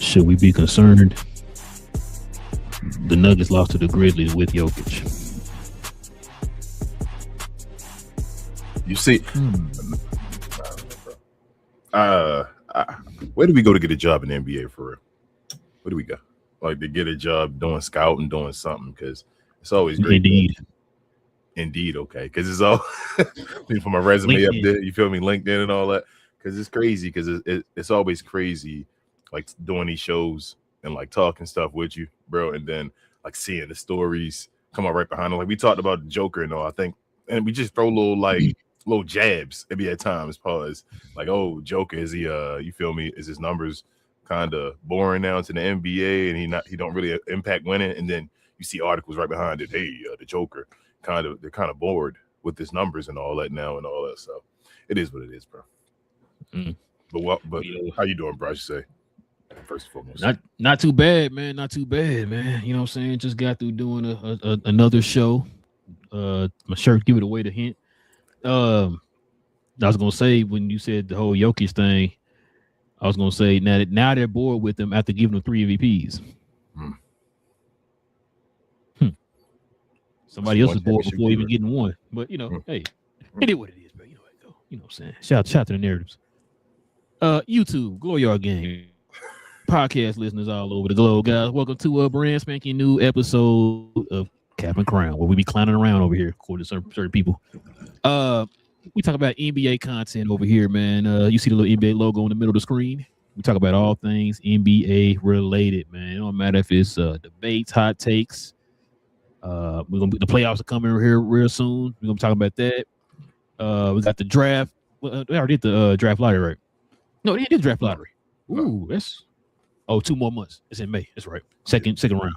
Should we be concerned? The Nuggets lost to the Grizzlies with Jokic. You see, where do we go to get a job in the NBA for real? Where do we go? Like to get a job doing scouting, doing something, because it's always great. Indeed, okay. Because it's all for my resume LinkedIn. Up there. You feel me? LinkedIn and all that. Because it's crazy. Because it's always crazy, like doing these shows and like talking stuff with you, bro, and then like seeing the stories come out right behind them. Like we talked about the Joker and all, I think, and we just throw little jabs maybe at times. Pause. Like, oh, Joker, is he? You feel me? Is his numbers kind of boring now to the NBA, and he don't really impact winning? And then you see articles right behind it. Hey, the Joker, they're kind of bored with his numbers and all that now and all that. So it is what it is, bro. But how you doing, bro? I should say. First and foremost. Not too bad, man. Not too bad, man. You know what I'm saying? Just got through doing another show. My shirt give it away the hint. I was gonna say when you said the whole Jokic thing, I was gonna say now they're bored with him after giving him 3 MVPs. Somebody else is bored before even getting one. But you know, hey, it is what it is, bro. You know what I go. You know what I'm saying? Shout to the narratives. YouTube, Glow Yard Gang. Podcast listeners all over the globe, guys. Welcome to a brand spanking new episode of Cap and Crown, where we be clowning around over here, according to certain people. We talk about NBA content over here, man. You see the little NBA logo in the middle of the screen. We talk about all things NBA related, man. It don't matter if it's debates, hot takes. The playoffs are coming here real soon. We're gonna talk about that. We got the draft. Well, they already did the draft lottery, right? No, they did the draft lottery. Ooh, that's 2 more months. It's in May. That's right. Second round.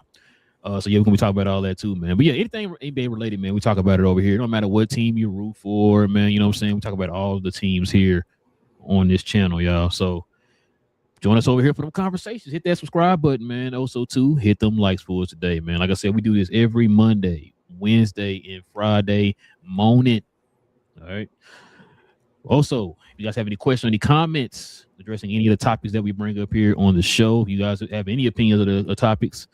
So yeah, we're gonna be talking about all that too, man. But yeah, anything NBA related, man, we talk about it over here. It don't matter what team you root for, man. You know what I'm saying? We talk about all the teams here on this channel, y'all. So join us over here for them conversations. Hit that subscribe button, man. Also, too, hit them likes for us today, man. Like I said, we do this every Monday, Wednesday, and Friday morning. All right. Also, if you guys have any questions, any comments addressing any of the topics that we bring up here on the show, if you guys have any opinions of the topics,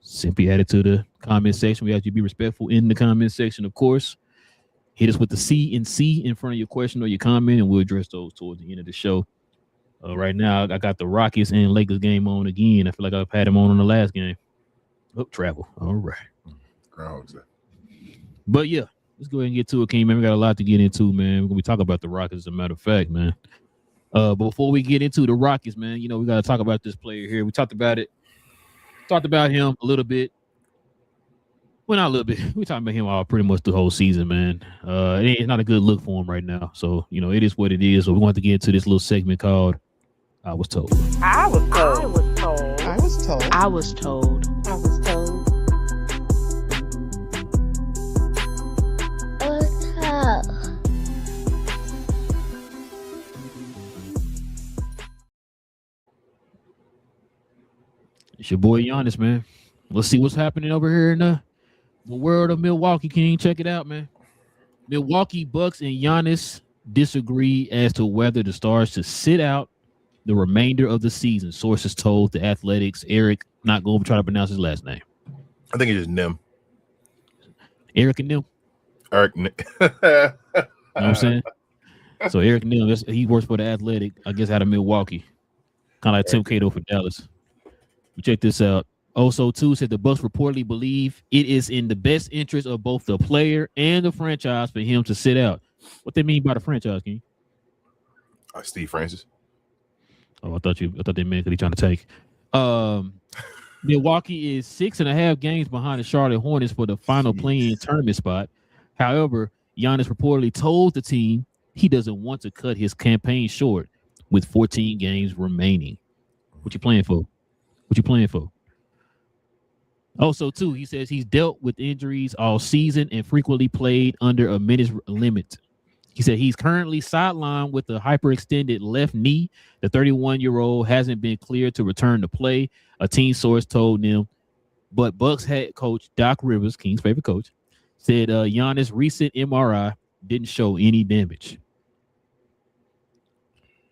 simply add it to the comment section. We ask you to be respectful in the comment section, of course. Hit us with the C and C in front of your question or your comment, and we'll address those towards the end of the show. Right now, I got the Rockets and Lakers game on again. I feel like I've had them on the last game. Oh, travel. All right. But yeah, let's go ahead and get to it, King, man. We got a lot to get into, man. We're going to be talking about the Rockets, as a matter of fact, man. Before we get into the Rockets, man, you know, we got to talk about this player here. We talked about it. Talked about him a little bit. Well, not a little bit. We talking about him all pretty much the whole season, man. It's not a good look for him right now. So, you know, it is what it is. So we want to get into this little segment called I Was Told. I was told. I was told. I was told. I was told. It's your boy Giannis, man. Let's see what's happening over here in the world of Milwaukee, King. Check it out, man. Milwaukee Bucks and Giannis disagree as to whether the Stars should sit out the remainder of the season. Sources told The Athletics. Eric, not going to try to pronounce his last name. I think it's just Nim. Eric and Nim. Eric. You know what I'm saying? So Eric Neal, he works for the Athletic, I guess, out of Milwaukee, kind of like Tim Cato for Dallas. But check this out. Also, too, said the Bucks reportedly believe it is in the best interest of both the player and the franchise for him to sit out. What they mean by the franchise, King? Steve Francis. Oh, I thought they meant that he's trying to take. Milwaukee is 6.5 games behind the Charlotte Hornets for the final play-in tournament spot. However, Giannis reportedly told the team he doesn't want to cut his campaign short with 14 games remaining. What you playing for? What you playing for? Also, too, he says he's dealt with injuries all season and frequently played under a minutes limit. He said he's currently sidelined with a hyperextended left knee. The 31-year-old hasn't been cleared to return to play, a team source told them. But Bucks head coach Doc Rivers, King's favorite coach, said Giannis' recent MRI didn't show any damage.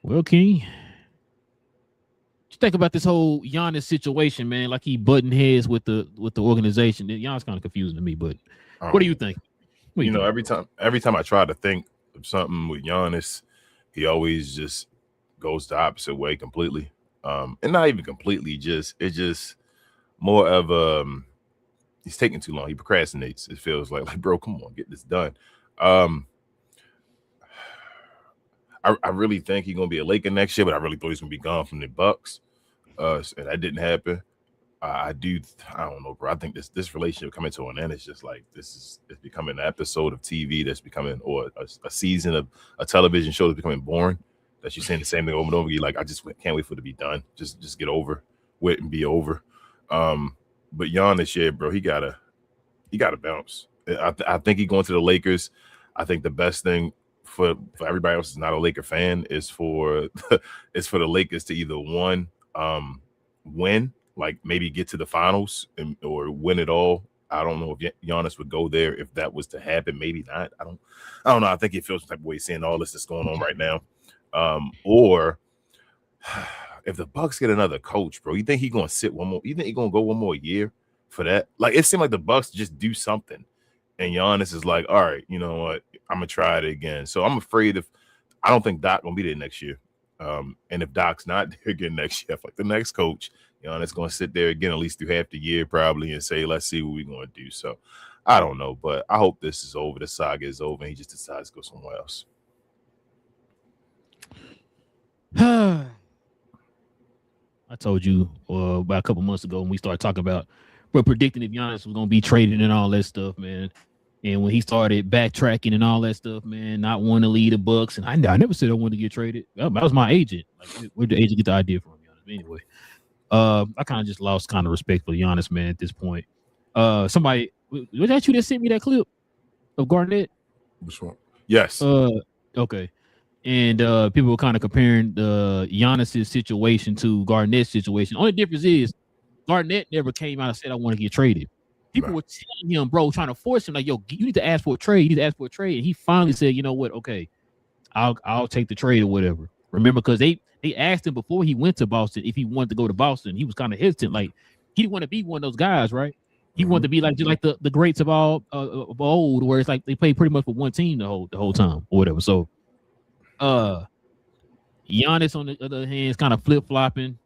Well, King, what you think about this whole Giannis situation, man? Like he butting heads with the organization. Giannis kind of confusing to me, but what do you think? Every time I try to think of something with Giannis, he always just goes the opposite way completely. And not even completely, it's just more of he's taking too long. He procrastinates. It feels like bro, come on, get this done. I really think he's gonna be a Laker next year, but I really thought he's gonna be gone from the Bucks. And that didn't happen. I don't know, bro. I think this relationship coming to an end is just like it's becoming an episode of TV that's becoming, or a season of a television show that's becoming boring. That you're saying the same thing over and over again. Like, I just can't wait for it to be done. Just get over with and be over. But Giannis, yeah, bro, he gotta bounce. I think he's going to the Lakers. I think the best thing for everybody else who's not a Laker fan is for the Lakers to either win, like maybe get to the finals or win it all. I don't know if Giannis would go there if that was to happen. Maybe not. I don't know. I think he feels some type of way seeing all this that's going on right now. Or if the Bucks get another coach, bro, you think he's gonna sit one more? You think he's gonna go one more year for that? Like, it seemed like the Bucks just do something, and Giannis is like, all right, you know what? I'm gonna try it again. So I'm afraid I don't think Doc gonna be there next year. And if Doc's not there again next year, like the next coach, Giannis gonna sit there again at least through half the year probably and say, let's see what we're gonna do. So I don't know, but I hope this is over. The saga is over, and he just decides to go somewhere else. I told you about a couple months ago when we started talking about predicting if Giannis was going to be traded and all that stuff, man. And when he started backtracking and all that stuff, man, not wanting to lead the Bucks, and I never said I wanted to get traded. That was my agent. Like, where'd the agent get the idea from, Giannis? Anyway, I kind of just lost kind of respect for Giannis, man, at this point. Somebody, was that you that sent me that clip of Garnett? Which one? Yes. Okay. And people were kind of comparing Giannis' situation to Garnett's situation. Only difference is Garnett never came out and said, I want to get traded. People were telling him, bro, trying to force him, like, yo, you need to ask for a trade. You need to ask for a trade. And he finally said, you know what? Okay, I'll take the trade or whatever. Remember, because they asked him before he went to Boston if he wanted to go to Boston. He was kind of hesitant. Like, he didn't want to be one of those guys, right? He wanted to be like just like the greats of of old, where it's like they play pretty much for one team the whole time or whatever. So Giannis on the other hand is kind of flip-flopping.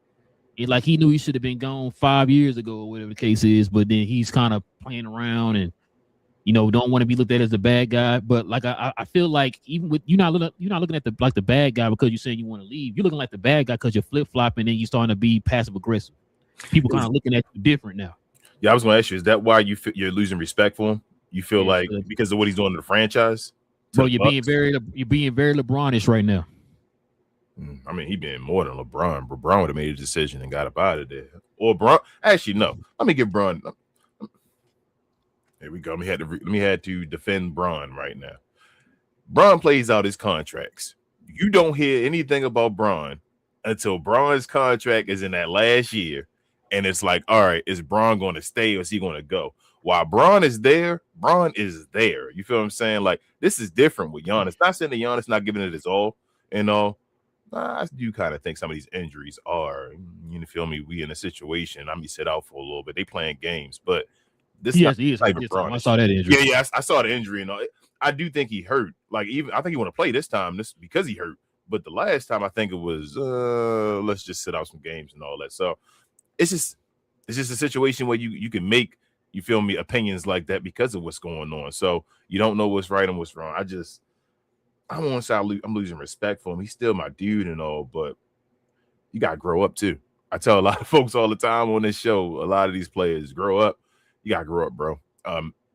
It like he knew he should have been gone 5 years ago or whatever the case is, but then he's kind of playing around and don't want to be looked at as a bad guy. But like I feel like even with you're not looking at the bad guy because you're saying you want to leave. You're looking like the bad guy because you're flip-flopping and you're starting to be passive aggressive. People kind of looking at you different now. Yeah, I was going to ask you, is that why you're losing respect for him? You feel like because of what he's doing to the franchise? Bro, you're being very LeBronish right now. I mean, he being more than LeBron. LeBron would have made a decision and got up out of there. Or Bron. Actually, no. Let me give Bron. There we go. Let me had to defend Bron right now. Bron plays out his contracts. You don't hear anything about Bron until Bron's contract is in that last year, and it's like, all right, is Bron going to stay or is he going to go? While Bron is there, Bron is there. You feel what I'm saying? Like, this is different with Giannis. Not saying that Giannis not giving it his all, I do kind of think some of these injuries are, you feel me? We in a situation. I'm sit out for a little bit. They playing games, but this he is. I saw that injury. Yeah, I saw the injury. I do think he hurt. Like, even I think he want to play this time. This because he hurt. But the last time I think it was let's just sit out some games and all that. So it's just a situation where you can make, you feel me, opinions like that because of what's going on. So you don't know what's right and what's wrong. I don't want to say I'm losing respect for him. He's still my dude and all, but you gotta grow up too. I tell a lot of folks all the time on this show, a lot of these players, grow up. You gotta grow up, bro.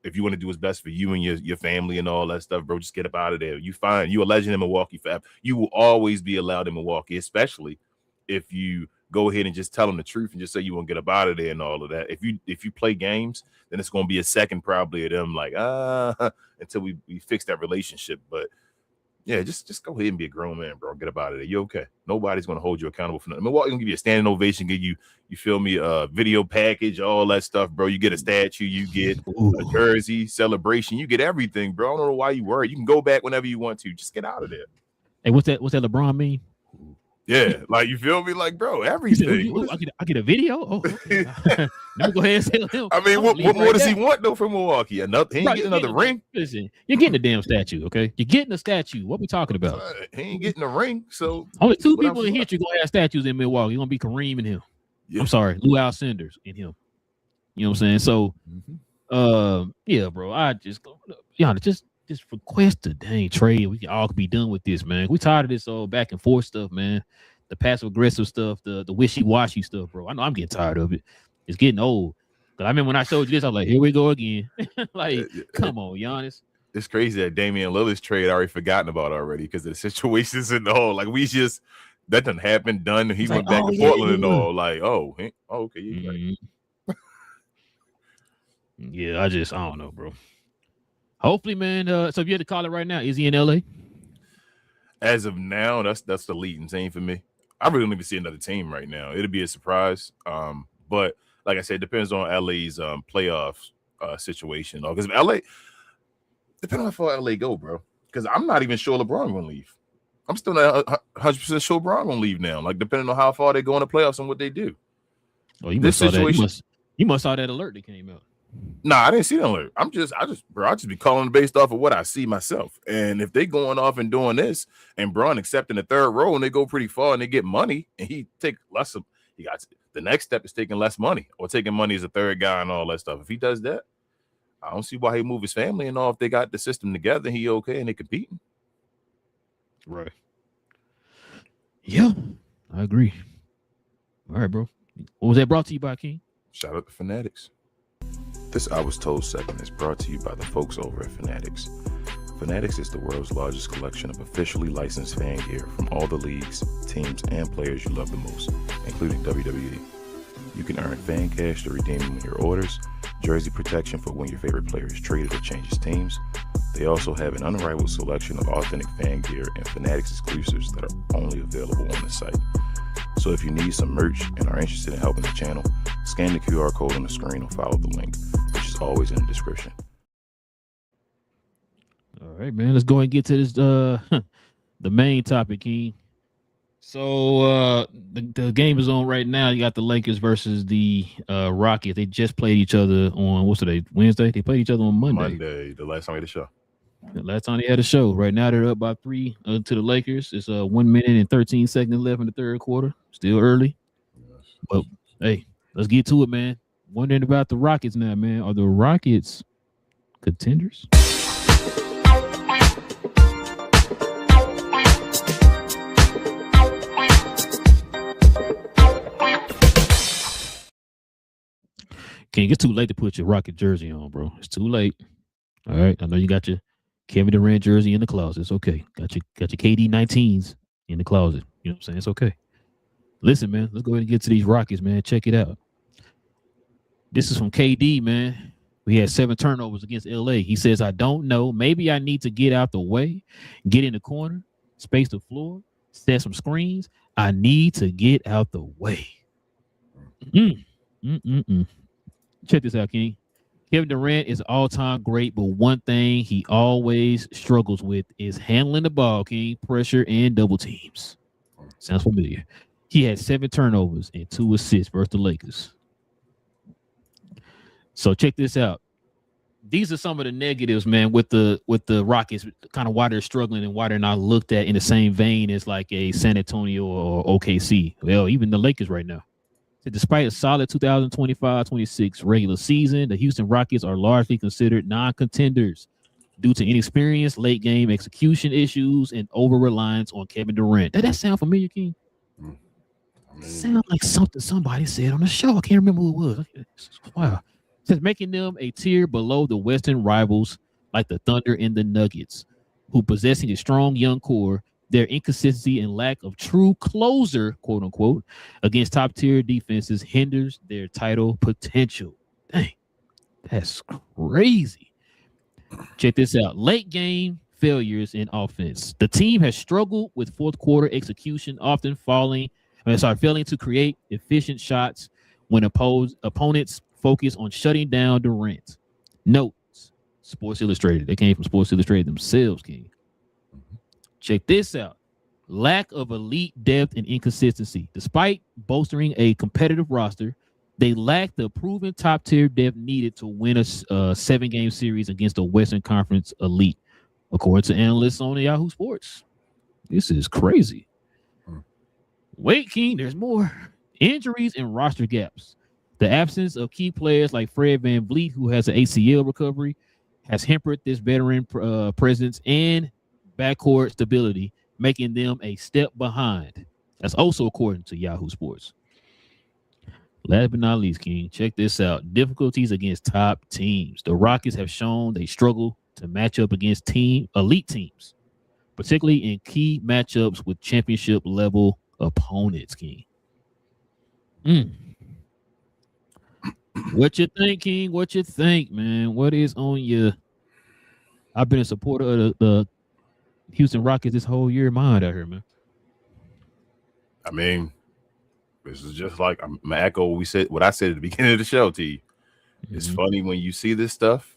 If you want to do what's best for you and your family and all that stuff, bro, just get up out of there. You a legend in Milwaukee forever. You will always be allowed in Milwaukee, especially if you go ahead and just tell them the truth and just say you won't get up out of there and all of that. If you play games, then it's going to be a second probably of them like, until we fix that relationship. But yeah, just go ahead and be a grown man, bro. Get up out of there. You okay? Nobody's going to hold you accountable for nothing. Milwaukee going to give you a standing ovation, give you feel me, a video package, all that stuff, bro. You get a statue, you get a jersey, celebration, you get everything, bro. I don't know why you worry. You can go back whenever you want to. Just get out of there. Hey, what's that LeBron mean? Yeah, like, you feel me? Like, bro, everything. I get a video? Oh, okay. Let me go ahead and say him. I mean, what more does he want, though, from Milwaukee? He ain't getting another ring. Listen, you're getting a damn statue, okay? You're getting a statue. What we talking about? He ain't getting a ring, so. Only two people in history going to have statues in Milwaukee. You're going to be Kareem and him. Yeah. I'm sorry, Lou Alcindor and him. You know what I'm saying? So, yeah, bro, I just request a dang trade. We can all be done with this, man. We tired of this all back and forth stuff, man. The passive aggressive stuff, the wishy-washy stuff, bro. I know I'm getting tired of it. It's getting old. But I remember when I showed you this, I was like, here we go again. Like, come on, Giannis. It's crazy that Damian Lillard's trade I already forgotten about already because of the situations and all. Like, that done happened, done. He went back to Portland and all. Like, okay. Right. Yeah, I don't know, bro. Hopefully, man. So if you had to call it right now, is he in LA? As of now, that's the leading team for me. I really don't even see another team right now. It'll be a surprise. But like I said, it depends on LA's playoff situation. Because LA, depending on how far LA go, bro. Because I'm not even sure LeBron gonna leave. I'm still not 100% sure LeBron gonna leave now. Like, depending on how far they go in the playoffs and what they do. Oh, you must saw that alert that came out. Nah, I didn't see that alert. I just be calling based off of what I see myself. And if they going off and doing this, and Bron accepting the third role, and they go pretty far and they get money, and he take less of, the next step is taking less money or taking money as a third guy and all that stuff. If he does that, I don't see why he move his family and all. If they got the system together, he okay and they competing. Right. Yeah, I agree. All right, bro. What was that brought to you by, King? Shout out to Fanatics. This I Was Told segment is brought to you by the folks over at Fanatics. Fanatics is the world's largest collection of officially licensed fan gear from all the leagues, teams, and players you love the most, including WWE. You can earn fan cash to redeem them in your orders, jersey protection for when your favorite player is traded or changes teams. They also have an unrivaled selection of authentic fan gear and Fanatics exclusives that are only available on the site. So if you need some merch and are interested in helping the channel, scan the QR code on the screen or follow the link, which is always in the description. All right, man. Let's go and get to this the main topic, King. So the game is on right now. You got the Lakers versus the Rockets. They just played each other on what's today? Wednesday. They played each other on Monday. The last time we had a show. The last time they had a show. Right now they're up by 3 to the Lakers. It's 1 minute and 13 seconds left in the third quarter. Still early. Yes. But hey, let's get to it, man. Wondering about the Rockets now, man. Are the Rockets contenders? King, it's too late to put your Rocket jersey on, bro. It's too late. All right. I know you got your Kevin Durant jersey in the closet. It's okay. Got your KD 19s in the closet. You know what I'm saying? It's okay. Listen, man, let's go ahead and get to these Rockets, man. Check it out. This is from KD, man. We had 7 turnovers against LA. He says, I don't know. Maybe I need to get out the way, get in the corner, space the floor, set some screens. I need to get out the way. Check this out, King. Kevin Durant is all-time great, but one thing he always struggles with is handling the ball, King, pressure, and double teams. Sounds familiar. He had 7 turnovers and 2 assists versus the Lakers. So check this out. these are some of the negatives, man, with the Rockets, kind of why they're struggling and why they're not looked at in the same vein as like a San Antonio or OKC. Well, even the Lakers right now. So despite a solid 2025-26 regular season, the Houston Rockets are largely considered non-contenders due to inexperience, late game execution issues, and over-reliance on Kevin Durant. Does that sound familiar, King? Sound like something somebody said on the show. I can't remember who it was. Wow. Says making them a tier below the Western rivals like the Thunder and the Nuggets, who possessing a strong young core, their inconsistency and lack of true closer, quote unquote, against top tier defenses hinders their title potential. Dang, that's crazy. Check this out. Late game failures in offense. The team has struggled with fourth quarter execution, often failing to create efficient shots when opponents focus on shutting down Durant. Notes, Sports Illustrated. They came from Sports Illustrated themselves, King. Check this out. Lack of elite depth and inconsistency. Despite bolstering a competitive roster, they lack the proven top-tier depth needed to win a 7-game series against the Western Conference elite, according to analysts on Yahoo Sports. This is crazy. Wait, King, there's more. Injuries and roster gaps. The absence of key players like Fred VanVleet, who has an ACL recovery, has hampered this veteran presence and backcourt stability, making them a step behind. That's also according to Yahoo Sports. Last but not least, King, check this out. Difficulties against top teams. The Rockets have shown they struggle to match up against elite teams, particularly in key matchups with championship level opponents, King. What you think, King? What you think, man? What is on your... I've been a supporter of the Houston Rockets this whole year. Mind out here, man. I mean, this is just like I'm gonna echo what I said at the beginning of the show to you. It's funny when you see this stuff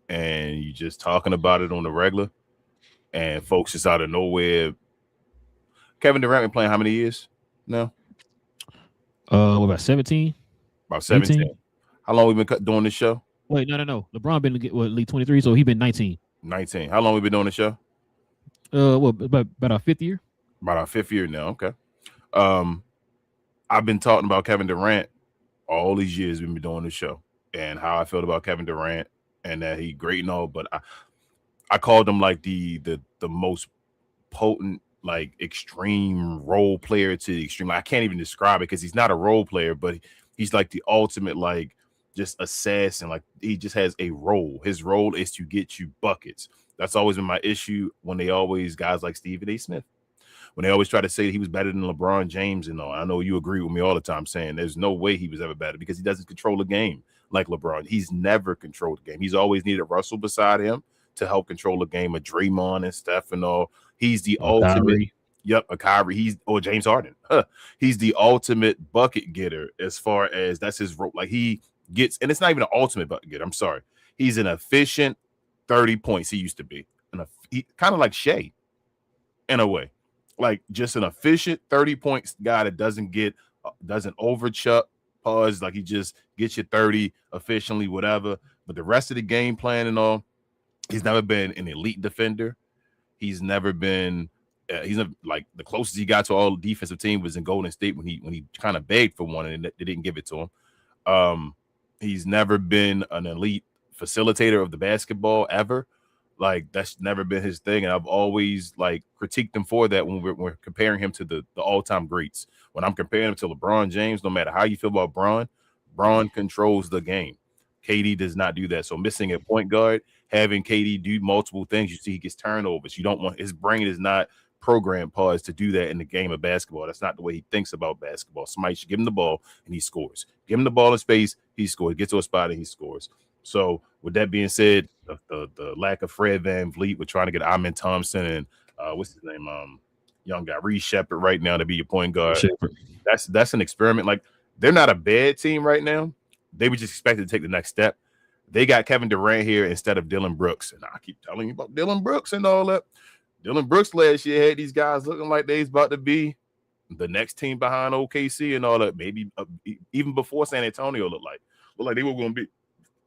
and you just talking about it on the regular, and folks just out of nowhere. Kevin Durant been playing how many years now? What about 17? About 17. 18? How long we been doing this show? Wait, no. LeBron been league 23, so he been 19. 19. How long we been doing the show? About our fifth year. About our fifth year now. Okay. I've been talking about Kevin Durant all these years we've been doing this show and how I felt about Kevin Durant and that he great and all, but I called him like the most potent, like extreme role player to the extreme. I can't even describe it because he's not a role player, but he's like the ultimate, like just assassin. Like he just has a role. His role is to get you buckets. That's always been my issue when guys like Stephen A. Smith, when they always try to say he was better than LeBron James and all. I know you agree with me all the time saying there's no way he was ever better because he doesn't control the game like LeBron. He's never controlled the game. He's always needed Russell beside him to help control the game of Draymond and Steph and all. He's the ultimate. Kyrie. Yep, a Kyrie. Or James Harden. He's the ultimate bucket getter as far as that's his role. Like he gets, and it's not even an ultimate bucket getter. I'm sorry. He's an efficient 30 points. He used to be. He kind of like Shea in a way. Like just an efficient 30 points guy that doesn't overchuck, pause. Like he just gets you 30 efficiently, whatever. But the rest of the game plan and all, he's never been an elite defender. He's never been. Like the closest he got to all defensive team was in Golden State when he kind of begged for one and they didn't give it to him. He's never been an elite facilitator of the basketball ever. Like that's never been his thing, and I've always like critiqued him for that when we're comparing him to the all-time greats. When I'm comparing him to LeBron James, no matter how you feel about Bron controls the game. KD does not do that. So missing a point guard, having KD do multiple things, you see he gets turnovers. You don't want his brain is not programmed to do that in the game of basketball. That's not the way he thinks about basketball. Somebody should give him the ball and he scores. Give him the ball in space, he scores. Get to a spot and he scores. So with that being said, the lack of Fred VanVleet, we're trying to get Amen Thompson and what's his name, young guy Reece Shepherd right now to be your point guard. That's an experiment. Like they're not a bad team right now. They were just expected to take the next step. They got Kevin Durant here instead of Dillon Brooks, and I keep telling you about Dillon Brooks and all that. Dillon Brooks last year had these guys looking like they's about to be the next team behind OKC and all that. Maybe even before San Antonio looked like they were going to be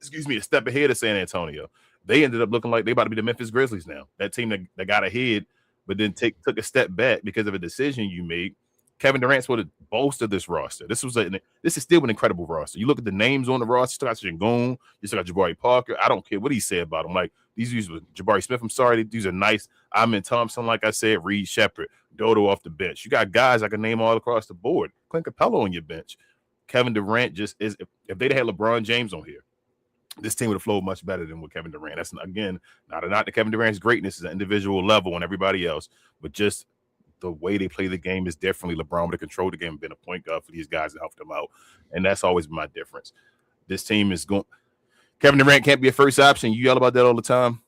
a step ahead of San Antonio. They ended up looking like they about to be the Memphis Grizzlies now. That team that got ahead, but then took a step back because of a decision you made. Kevin Durant's supposed to bolster this roster. This is still an incredible roster. You look at the names on the roster. You still got Şengün, you still got Jabari Parker. I don't care what he said about them. Like these dudes with Jabari Smith. I'm sorry, these are nice. Amen Thompson, like I said, Reed Shepherd, Dodo off the bench. You got guys I can name all across the board. Clint Capella on your bench. Kevin Durant just is. If they'd had LeBron James on here, this team would have flowed much better than with Kevin Durant. That's again not the Kevin Durant's greatness is an individual level and everybody else, but just the way they play the game is differently. LeBron would have controlled the game and been a point guard for these guys and helped them out, and that's always been my difference. This team is going. Kevin Durant can't be a first option. You yell about that all the time.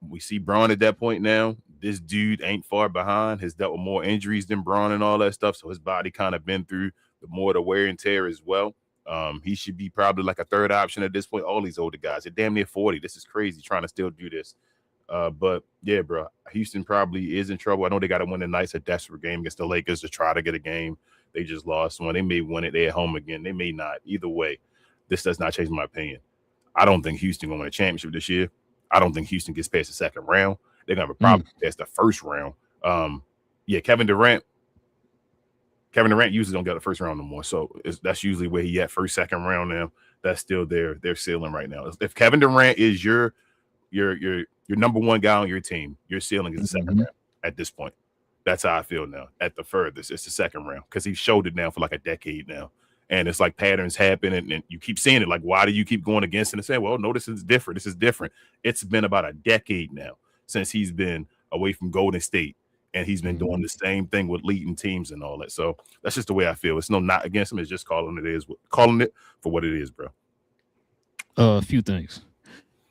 We see Braun at that point now. This dude ain't far behind. Has dealt with more injuries than Braun and all that stuff, so his body kind of been through the wear and tear as well. He should be probably like a third option at this point. All these older guys, they're damn near 40. This is crazy trying to still do this. But yeah, bro, Houston probably is in trouble. I know they got to win tonight. It's a desperate game against the Lakers to try to get a game. They just lost one. They may win it. They're at home again. They may not. Either way, this does not change my opinion. I don't think Houston going to win a championship this year. I don't think Houston gets past the second round. They're going to have a problem past the first round. Yeah, Kevin Durant usually don't get the first round no more. So that's usually where he at, first, second round now. That's still their ceiling right now. If Kevin Durant is your number one guy on your team, your ceiling is the second round at this point. That's how I feel now. At the furthest, it's the second round because he showed it now for like a decade now. And it's like patterns happen and you keep seeing it. Like, why do you keep going against it and saying, well, no, this is different. This is different. It's been about a decade now since he's been away from Golden State. And he's been doing the same thing with leading teams and all that. So that's just the way I feel. It's no not against him. It's just calling it for what it is, bro. A few things.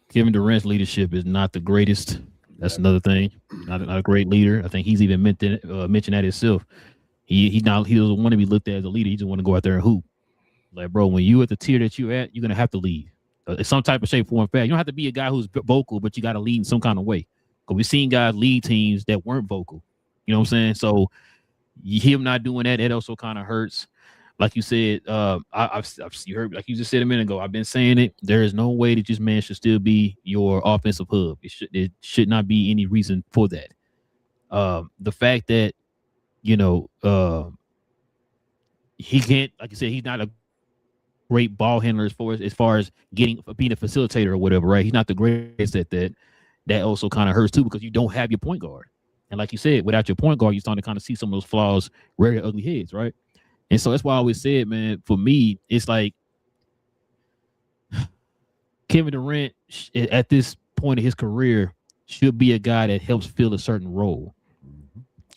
Kevin Durant's leadership is not the greatest. That's another thing. Not a great leader. I think he's even mentioned that himself. He doesn't want to be looked at as a leader. He just want to go out there and hoop. Like, bro, when you at the tier that you're at, you're gonna have to lead. In some type of shape, form, fact. You don't have to be a guy who's vocal, but you got to lead in some kind of way. Because we've seen guys lead teams that weren't vocal. You know what I'm saying? So him not doing that, it also kind of hurts. Like you said, you heard, like you just said a minute ago, I've been saying it. There is no way that this man should still be your offensive hub. It should not be any reason for that. The fact that, he can't, like you said, he's not a great ball handler as far as being a facilitator or whatever, right? He's not the greatest at that. That also kind of hurts too because you don't have your point guard. And like you said, without your point guard, you're starting to kind of see some of those flaws rear their ugly heads, right? And so that's why I always said, man, for me, it's like Kevin Durant at this point of his career should be a guy that helps fill a certain role,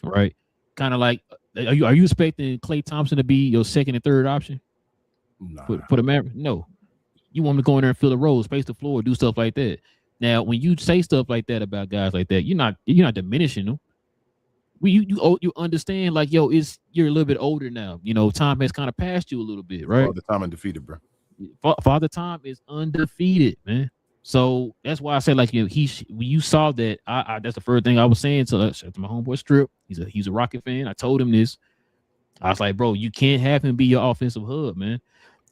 right? Kind of like, are you expecting Klay Thompson to be your second and third option for the Mavericks? No. You want him to go in there and fill the role, space the floor, do stuff like that. Now, when you say stuff like that about guys like that, you're not diminishing them. You understand, like, yo, you're a little bit older now. Time has kind of passed you a little bit, right? Father Time undefeated, bro. Father Time is undefeated, man. So that's why I say, like, when you saw that, I that's the first thing I was saying to my homeboy Strip. He's a Rocket fan. I told him this. I was like, bro, you can't have him be your offensive hub, man.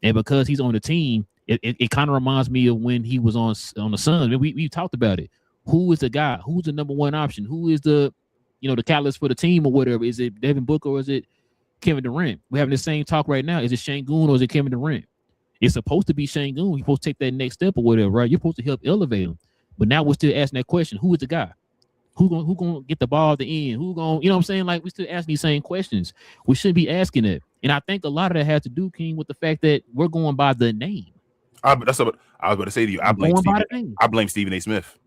And because he's on the team, it kind of reminds me of when he was on the Suns. We talked about it. Who is the guy? Who's the number one option? Who is the catalyst for the team or whatever? Is it Devin Booker or is it Kevin Durant? We're having the same talk right now. Is it Şengün or is it Kevin Durant? It's supposed to be Şengün. You're supposed to take that next step or whatever, right? You're supposed to help elevate him. But now we're still asking that question. Who is the guy? Who gonna get the ball at the end? Who gonna, what I'm saying? Like, we still asking these same questions. We shouldn't be asking it. And I think a lot of that has to do, King, with the fact that we're going by the name. That's what I was about to say to you. I blame Stephen A. Smith.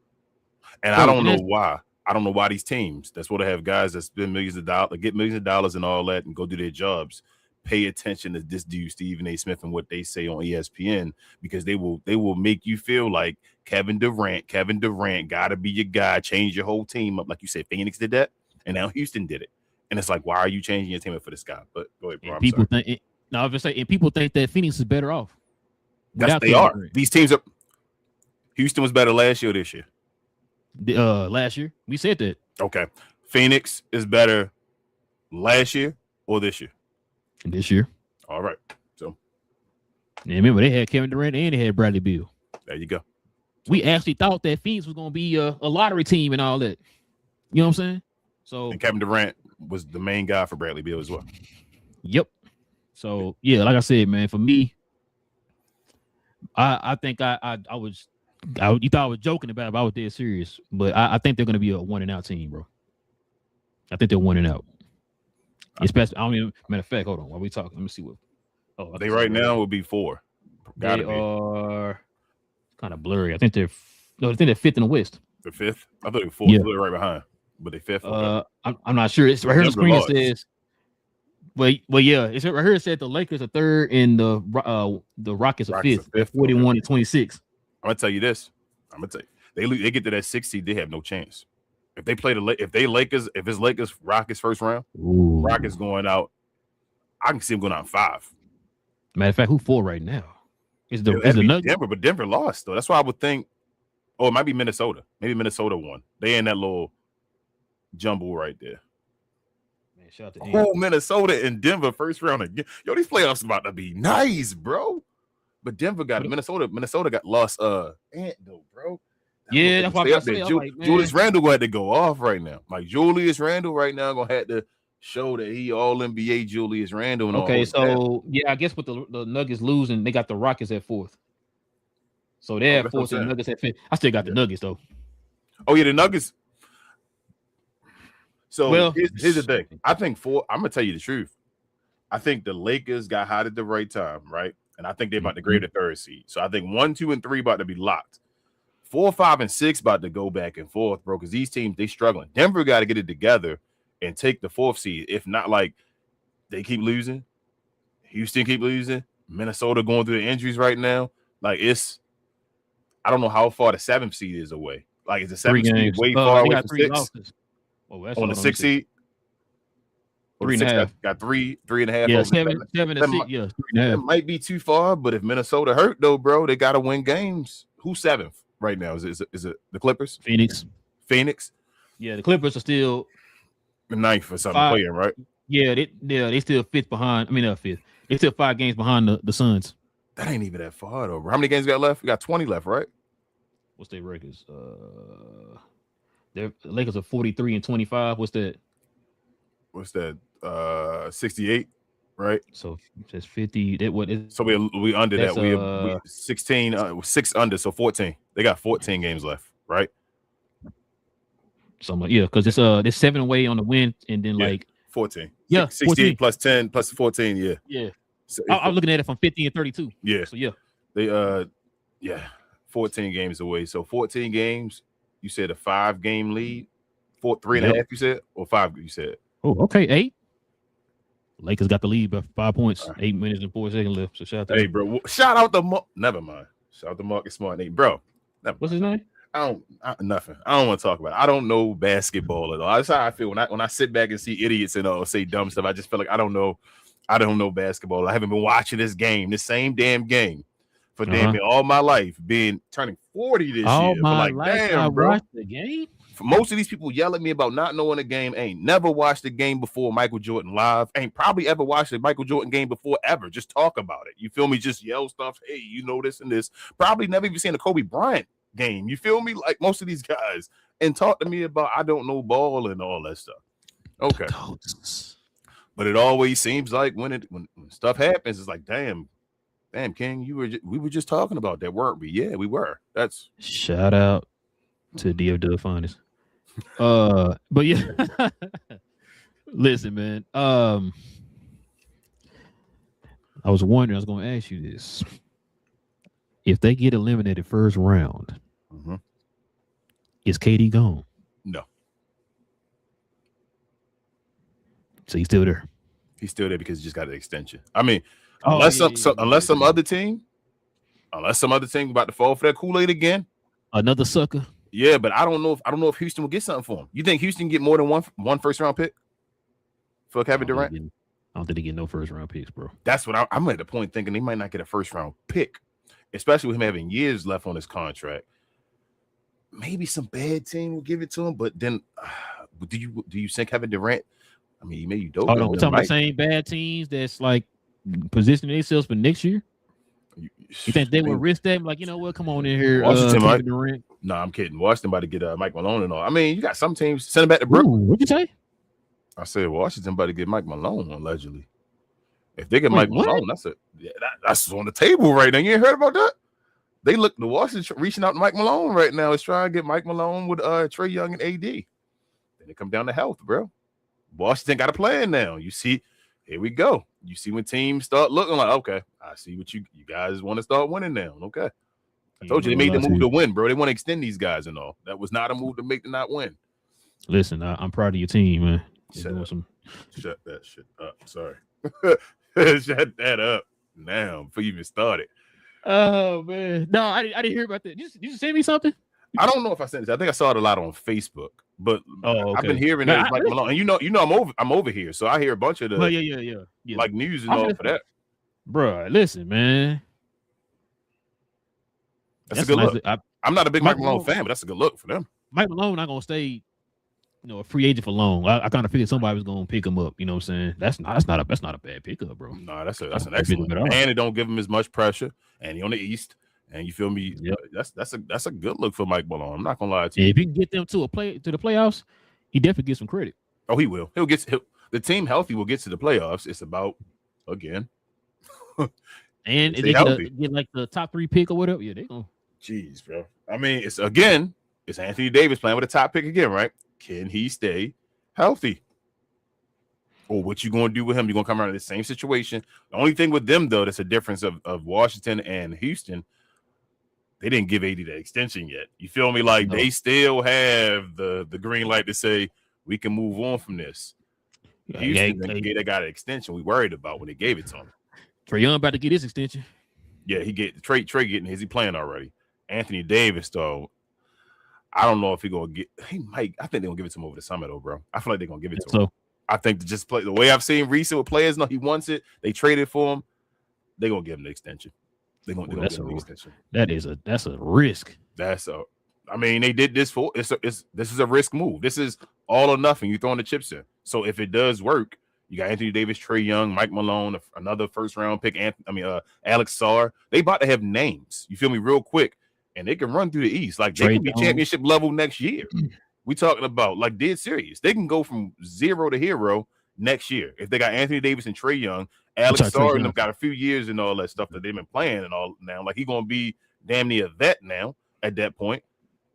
And I don't know why. I don't know why these teams that's what they have guys that spend millions of dollars, get millions of dollars and all that and go do their jobs, pay attention to this dude, Stephen A. Smith, and what they say on ESPN, because they will make you feel like Kevin Durant gotta be your guy, change your whole team up. Like you said, Phoenix did that, and now Houston did it. And it's like, why are you changing your team up for this guy? But go ahead, bro. I was just saying, and people think that Phoenix is better off. Yes, they are. These teams are. Houston was better last year or this year? Last year. We said that. Okay. Phoenix is better last year or this year? This year. All right. So. Yeah, remember, they had Kevin Durant and they had Bradley Beal. There you go. We actually thought that Phoenix was going to be a lottery team and all that. You know what I'm saying? So and Kevin Durant was the main guy for Bradley Beal as well. Yep. So yeah, like I said, man, for me, I think you thought I was joking about it, but I was dead serious. But I think they're going to be a 1-and-out team, bro. I think they're 1-and-out. Especially, I don't even. Matter of fact, hold on. While we talking, let me see what. Oh, they right now would be 4. They are kind of blurry. I think they're 5th in the West. The 5th. I thought they were 4th. Yeah. Right behind, but they 5th. Okay. I'm not sure. It's right here. The screen says. Well, yeah. It's right here. It said the Lakers are 3rd and the Rockets are 5th. 41-26. I'm gonna tell you this. They get to that 6 seed, they have no chance. If they play if it's Lakers Rockets first round, Rockets going out. I can see them going out in 5. Matter of fact, who 4 right now? Is the Nuggets? Denver, but Denver lost though. That's why I would think. Oh, it might be Minnesota. Maybe Minnesota won. They in that little jumble right there. Man, shout out to Minnesota and Denver first round again. Yo, these playoffs about to be nice, bro. But Denver got Minnesota. Minnesota got lost. Ant though, bro. Yeah, that's what I say. Julius Randle gonna have to go off right now. Like Julius Randle right now gonna have to show that he all NBA Julius Randle. And okay, so yeah, I guess with the Nuggets losing, they got the Rockets at 4th. So they're at 4th and the Nuggets at 5th. I still got the Nuggets though. Oh yeah, the Nuggets. So here's the thing. I think I'm gonna tell you the truth. I think the Lakers got hot at the right time, right? And I think they're about to grade the 3rd seed. So I think 1, 2, and 3 about to be locked. 4, 5, and 6 about to go back and forth, bro. Because these teams they struggling. Denver got to get it together and take the 4th seed. If not, like they keep losing, Houston keep losing, Minnesota going through the injuries right now. Like I don't know how far the 7th seed is away. Like is the 7th seed way far away from 6? Losses. On the 6th seed. 3.5. Got 3.5. Yeah, 7 and 6. Yeah, 3.5. It might be too far, but if Minnesota hurt though, bro, they gotta win games. Who's 7th right now? Is it the Clippers? Phoenix. Yeah, the Clippers are still the 9th or something playing, right? Yeah, they still 5th behind. I mean, 5th. They still 5 games behind the Suns. That ain't even that far though. How many games got left? We got 20 left, right? What's their records? The Lakers are 43-25. What's that? 68, right? So that's 50. That what is? So we under that. We 16, 6 under. So 14. They got 14 games left, right? Something yeah, because it's there's 7 away on the win, and then like 14. Yeah, 68 14. plus 10 plus 14. Yeah. Yeah. So I'm looking at it from 50 and 32. Yeah. So yeah. They 14 games away. So 14 games. You said a 5-game lead. 3.5. You said or 5. You said. Oh, okay, 8. Lakers got the lead by 5 points. 8 minutes and 4 seconds left. So shout out to them. Bro. Shout out to never mind. Shout out to Marcus Smart, bro. What's his name? Nothing. I don't want to talk about it. I don't know basketball at all. That's how I feel when I sit back and see idiots and say dumb stuff. I just feel like I don't know basketball. I haven't been watching this same damn game for damn near all my life, turning 40 this year. All my like, life, damn, I bro. watched the game. For most of these people yell at me about not knowing the game, ain't never watched the game before Michael Jordan live, ain't probably ever watched a Michael Jordan game before ever. Just talk about it. You feel me? Just yell stuff. Hey, you know this and this. Probably never even seen a Kobe Bryant game. You feel me? Like most of these guys, and talk to me about I don't know ball and all that stuff. Okay, but it always seems like when stuff happens, it's like damn, King, we were just talking about that, weren't we? Yeah, we were. That's shout out to DFW Finest. But yeah, listen, man. I was wondering. I was going to ask you this: if they get eliminated first round, is KD gone? No. So he's still there. He's still there because he just got an extension. I mean, unless some other team about to fall for that Kool-Aid again, another sucker. Yeah, but I don't know if Houston will get something for him. You think Houston get more than one first round pick for Kevin Durant? I don't think they get no first round picks, bro. That's what I'm at the point thinking they might not get a first round pick, especially with him having years left on his contract. Maybe some bad team will give it to him, but then do you think Kevin Durant? I mean, maybe you don't. Oh no, we're talking about the same bad teams that's like positioning themselves for next year. You think they would risk that? Like, you know what? Come on in here, Washington might. Durant. No, I'm kidding. Washington about to get Mike Malone and all. I mean, you got some teams send him back to Brooklyn. What'd you say? I said Washington about to get Mike Malone allegedly. If they get Mike Malone, that's on the table right now. You ain't heard about that? They look to Washington reaching out to Mike Malone right now. Is trying to get Mike Malone with Trae Young and AD. Then it come down to health, bro. Washington got a plan now. You see, here we go. You see when teams start looking like, okay, I see what you guys want to start winning now. Okay. I told you they made the move to win, bro. They want to extend these guys and all. That was not a move to make them not win. Listen, I'm proud of your team, man. Shut that shit up. Sorry. Shut that up now before you even started. Oh, man. No, I didn't hear about that. You send me something? I don't know if I sent this. I think I saw it a lot on Facebook, but okay. I've been hearing that Mike Malone. And you know I'm over here, so I hear a bunch of the yeah. like news and all for that. Bro, listen, man. That's a good look. I'm not a big Mike Malone fan, but that's a good look for them. Mike Malone not gonna stay, a free agent for long. I kind of figured somebody was gonna pick him up. You know what I'm saying? That's not a bad pickup, bro. No, that's an excellent. And it don't give him as much pressure, and he on the East. And you feel me? Yep. That's a good look for Mike Malone. I'm not gonna lie to you. If he can get them to the playoffs, he definitely gets some credit. Oh, he will. The team healthy will get to the playoffs. It's about again. And if they get like the top 3 pick or whatever, yeah, they gonna. Jeez, bro. I mean, it's Anthony Davis playing with a top pick again, right? Can he stay healthy? Or what you gonna do with him? You're gonna come around in the same situation. The only thing with them, though, that's a difference of Washington and Houston. They didn't give AD the extension yet. You feel me? Like they still have the green light to say we can move on from this. Houston, they got an extension we worried about when they gave it to him. Trae Young about to get his extension. Yeah, he get Trae getting his. He playing already. Anthony Davis, though, I don't know if he might. I think they're gonna give it to him over the summer, though, bro. I feel like they're gonna give it to him. I think to just play the way I've seen recent with players. No, he wants it. They traded for him. They're gonna give him the extension. They're gonna give him the extension. That's a risk. I mean, they did this for this is a risk move. This is all or nothing. You're throwing the chips in. So if it does work, you got Anthony Davis, Trae Young, Mike Malone, another first round pick. Alex Sarr. They about to have names. You feel me? Real quick, and they can run through the East. Like they can be championship level next year. We talking about like dead serious. They can go from 0 to hero next year if they got Anthony Davis and Trae Young. Alex Sarr and them got a few years and all that stuff that they've been playing and all now. Like he's gonna be damn near a vet now at that point.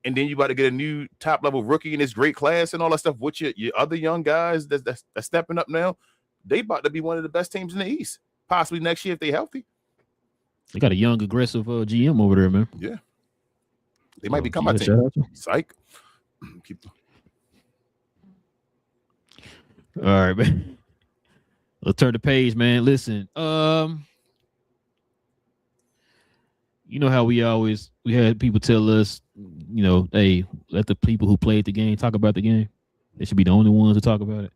And then you about to get a new top level rookie in this great class and all that stuff. With your other young guys that's stepping up now, they about to be one of the best teams in the East, possibly next year if they healthy. They got a young, aggressive GM over there, man. Yeah, they might become my team. Psych. All right, man. Let's turn the page, man. Listen, you know how we had people tell us, hey, let the people who played the game talk about the game. They should be the only ones to talk about it.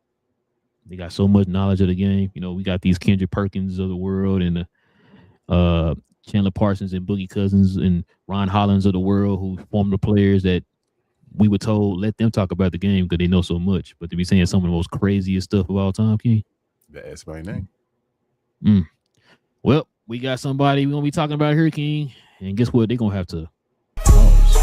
They got so much knowledge of the game. We got these Kendrick Perkins of the world and Chandler Parsons and Boogie Cousins and Ron Hollins of the world who formed the players that we were told let them talk about the game because they know so much. But to be saying some of the most craziest stuff of all time, King. That's my name. Well, we got somebody we're gonna be talking about here, King. And guess what? They're gonna have to pause.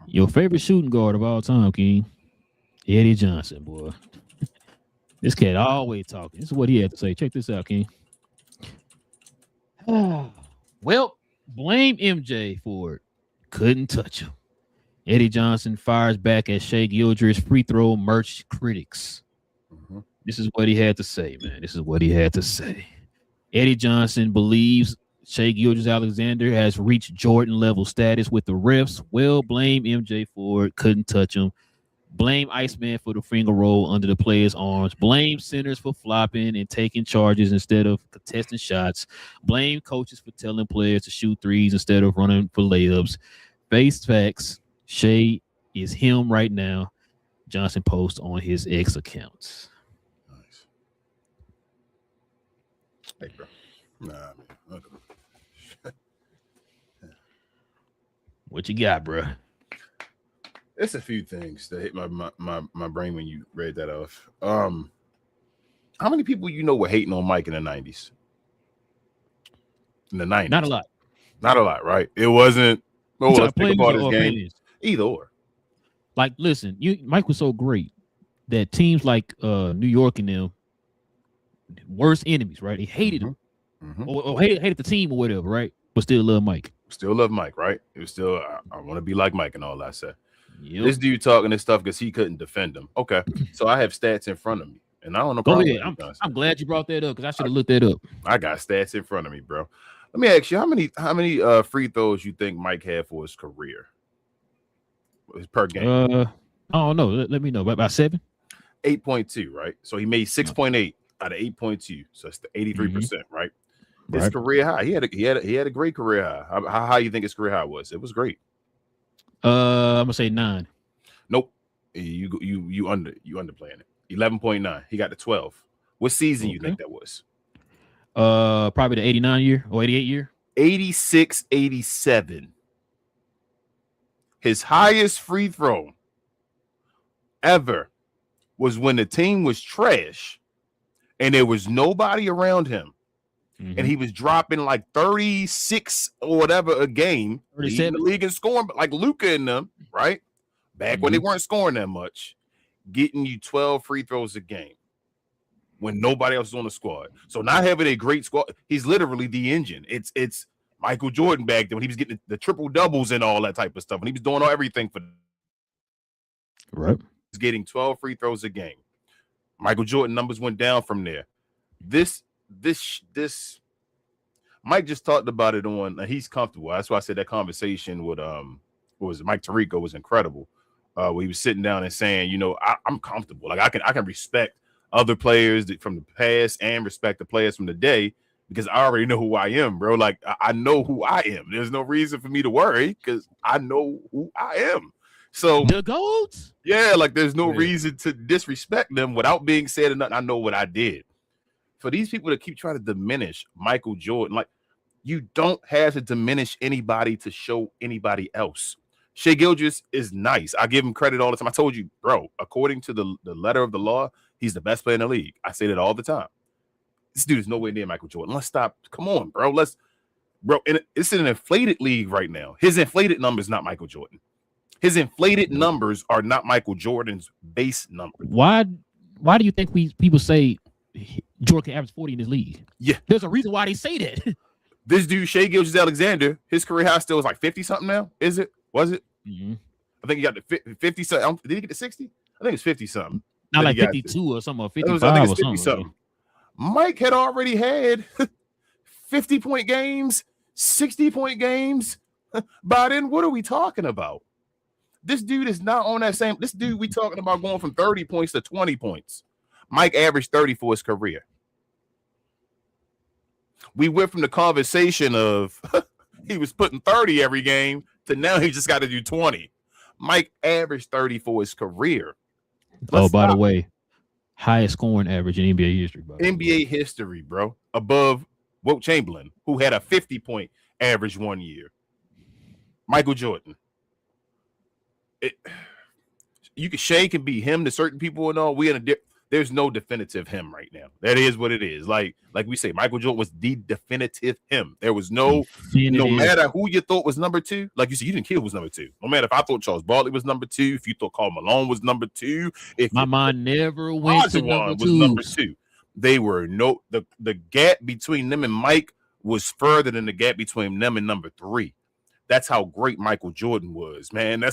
Your favorite shooting guard of all time, King. Eddie Johnson, boy. This cat always talking. This is what he had to say. Check this out, King. Well, blame MJ for it. Couldn't touch him. Eddie Johnson fires back at Shai Gilgeous free throw merch critics. This is what he had to say, man. This is what he had to say. Eddie Johnson believes Shai Gilgeous-Alexander has reached Jordan level status with the refs. Well, blame MJ for it. Couldn't touch him. Blame Iceman for the finger roll under the player's arms. Blame centers for flopping and taking charges instead of contesting shots. Blame coaches for telling players to shoot threes instead of running for layups. Face facts. Shai is him right now. Johnson posts on his X accounts. Hey, bro. Nah, man. What you got, bro? It's a few things that hit my brain when you read that off. How many people you know were hating on Mike in the 90s? In the 90s? Not a lot. Not a lot, right? It wasn't. Oh, let's think about his game. Fans? Either or. Like, listen, Mike was so great that teams like New York and them, worst enemies, right? They hated him, or hated the team or whatever, right? But still love Mike. Still love Mike, right? It was still I want to be like Mike and all that stuff. Yep. This dude talking this stuff because he couldn't defend him. Okay, so I have stats in front of me, and I don't know. Go ahead. I'm glad you brought that up because I should have looked that up. I got stats in front of me, bro. Let me ask you, how many free throws you think Mike had for his career? Per game? I don't know. Let me know. About 7? 8.2, right? So he made 6.8 out of 8.2. So it's the 83%, right? His career high. He had a great career high. How high you think his career high was? It was great. I'm gonna say 9. Nope. You underplaying it. 11.9. He got to 12. What season you think that was? Probably the 89 year or 88 year. 86, 87. His highest free throw ever was when the team was trash and there was nobody around him. And he was dropping like 36 or whatever a game, leading the league in scoring, like Luka and them, right? Back when they weren't scoring that much, getting you 12 free throws a game when nobody else is on the squad. So not having a great squad, he's literally the engine. It's Michael Jordan back then when he was getting the triple doubles and all that type of stuff, and he was doing everything for them. Right. He's getting 12 free throws a game. Michael Jordan numbers went down from there. This Mike just talked about it on. He's comfortable. That's why I said that conversation with what was it, Mike Tirico was incredible. Where he was sitting down and saying, you know, I'm comfortable. Like I can respect other players from the past and respect the players from the day because I already know who I am, bro. Like I know who I am. There's no reason for me to worry because I know who I am. So the GOATs? Yeah, like there's no reason to disrespect them without being said or nothing. I know what I did. For these people to keep trying to diminish Michael Jordan, like you don't have to diminish anybody to show anybody else. Shai Gilgeous is nice. I give him credit all the time. I told you, bro, according to the letter of the law, he's the best player in the league. I say that all the time. This dude is nowhere near Michael Jordan. Let's stop. Come on, bro. And it's an inflated league right now. His inflated number is not Michael Jordan. His inflated numbers are not Michael Jordan's base numbers. Why do you think people say Jordan can average 40 in this league? Yeah. There's a reason why they say that. This dude, Shai Gilgeous-Alexander, his career high still is like 50-something now. Is it? Was it? I think he got to 50-something. Did he get to 60? I think it's 50-something. Not like 52 or something, or 55 I think or it's 50-something. Mike had already had 50-point games, 60-point games. By then, what are we talking about? This dude is not on that same. This dude, we talking about going from 30 points to 20 points. Mike averaged 30 for his career. We went from the conversation of he was putting 30 every game to now he just got to do 20. Mike averaged 30 for his career. By the way, highest scoring average in NBA history. NBA history, bro. Above Wilt Chamberlain, who had a 50-point average one year. Michael Jordan. Shai can be him to certain people and all. There's no definitive him right now. That is what it is. Like we say, Michael Jordan was the definitive him. There was no matter who you thought was number 2. Like you said, you didn't care who was number 2. No matter if I thought Charles Barkley was number 2, if you thought Karl Malone was number 2, if my mind never went to number 2. They were the gap between them and Mike was further than the gap between them and number 3. That's how great Michael Jordan was, man.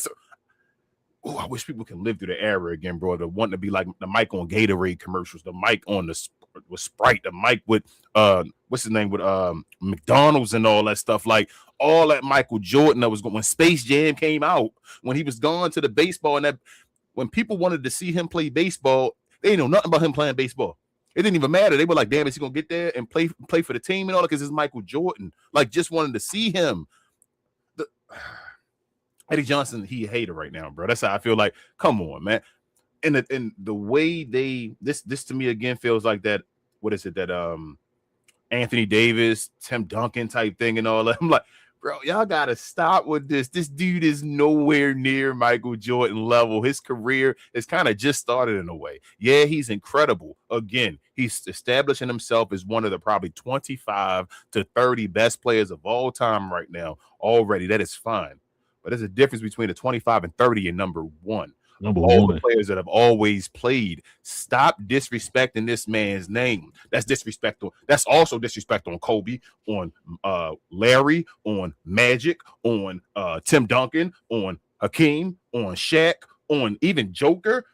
I wish people can live through the era again, bro. The want to be like the Mike on Gatorade commercials, the Mike on with Sprite, the Mike with what's his name with McDonald's and all that stuff. Like all that Michael Jordan that was going when Space Jam came out, when he was gone to the baseball, and that when people wanted to see him play baseball, they didn't know nothing about him playing baseball. It didn't even matter. They were like, damn, is he gonna get there and play for the team and all that? Because it's Michael Jordan. Like just wanted to see him. Eddie Johnson, he a hater right now, bro. That's how I feel. Like, come on, man. And the way this to me again feels like that. What is it that Anthony Davis, Tim Duncan type thing and all that. I'm like, bro, y'all got to stop with this. This dude is nowhere near Michael Jordan level. His career is kind of just started in a way. Yeah, he's incredible. Again, he's establishing himself as one of the probably 25 to 30 best players of all time right now already. That is fine. But there's a difference between a 25 and 30 and number one. All the players that have always played. Stop disrespecting this man's name. That's disrespectful. That's also disrespect on Kobe, on Larry, on Magic, on Tim Duncan, on Hakeem, on Shaq, on even Joker,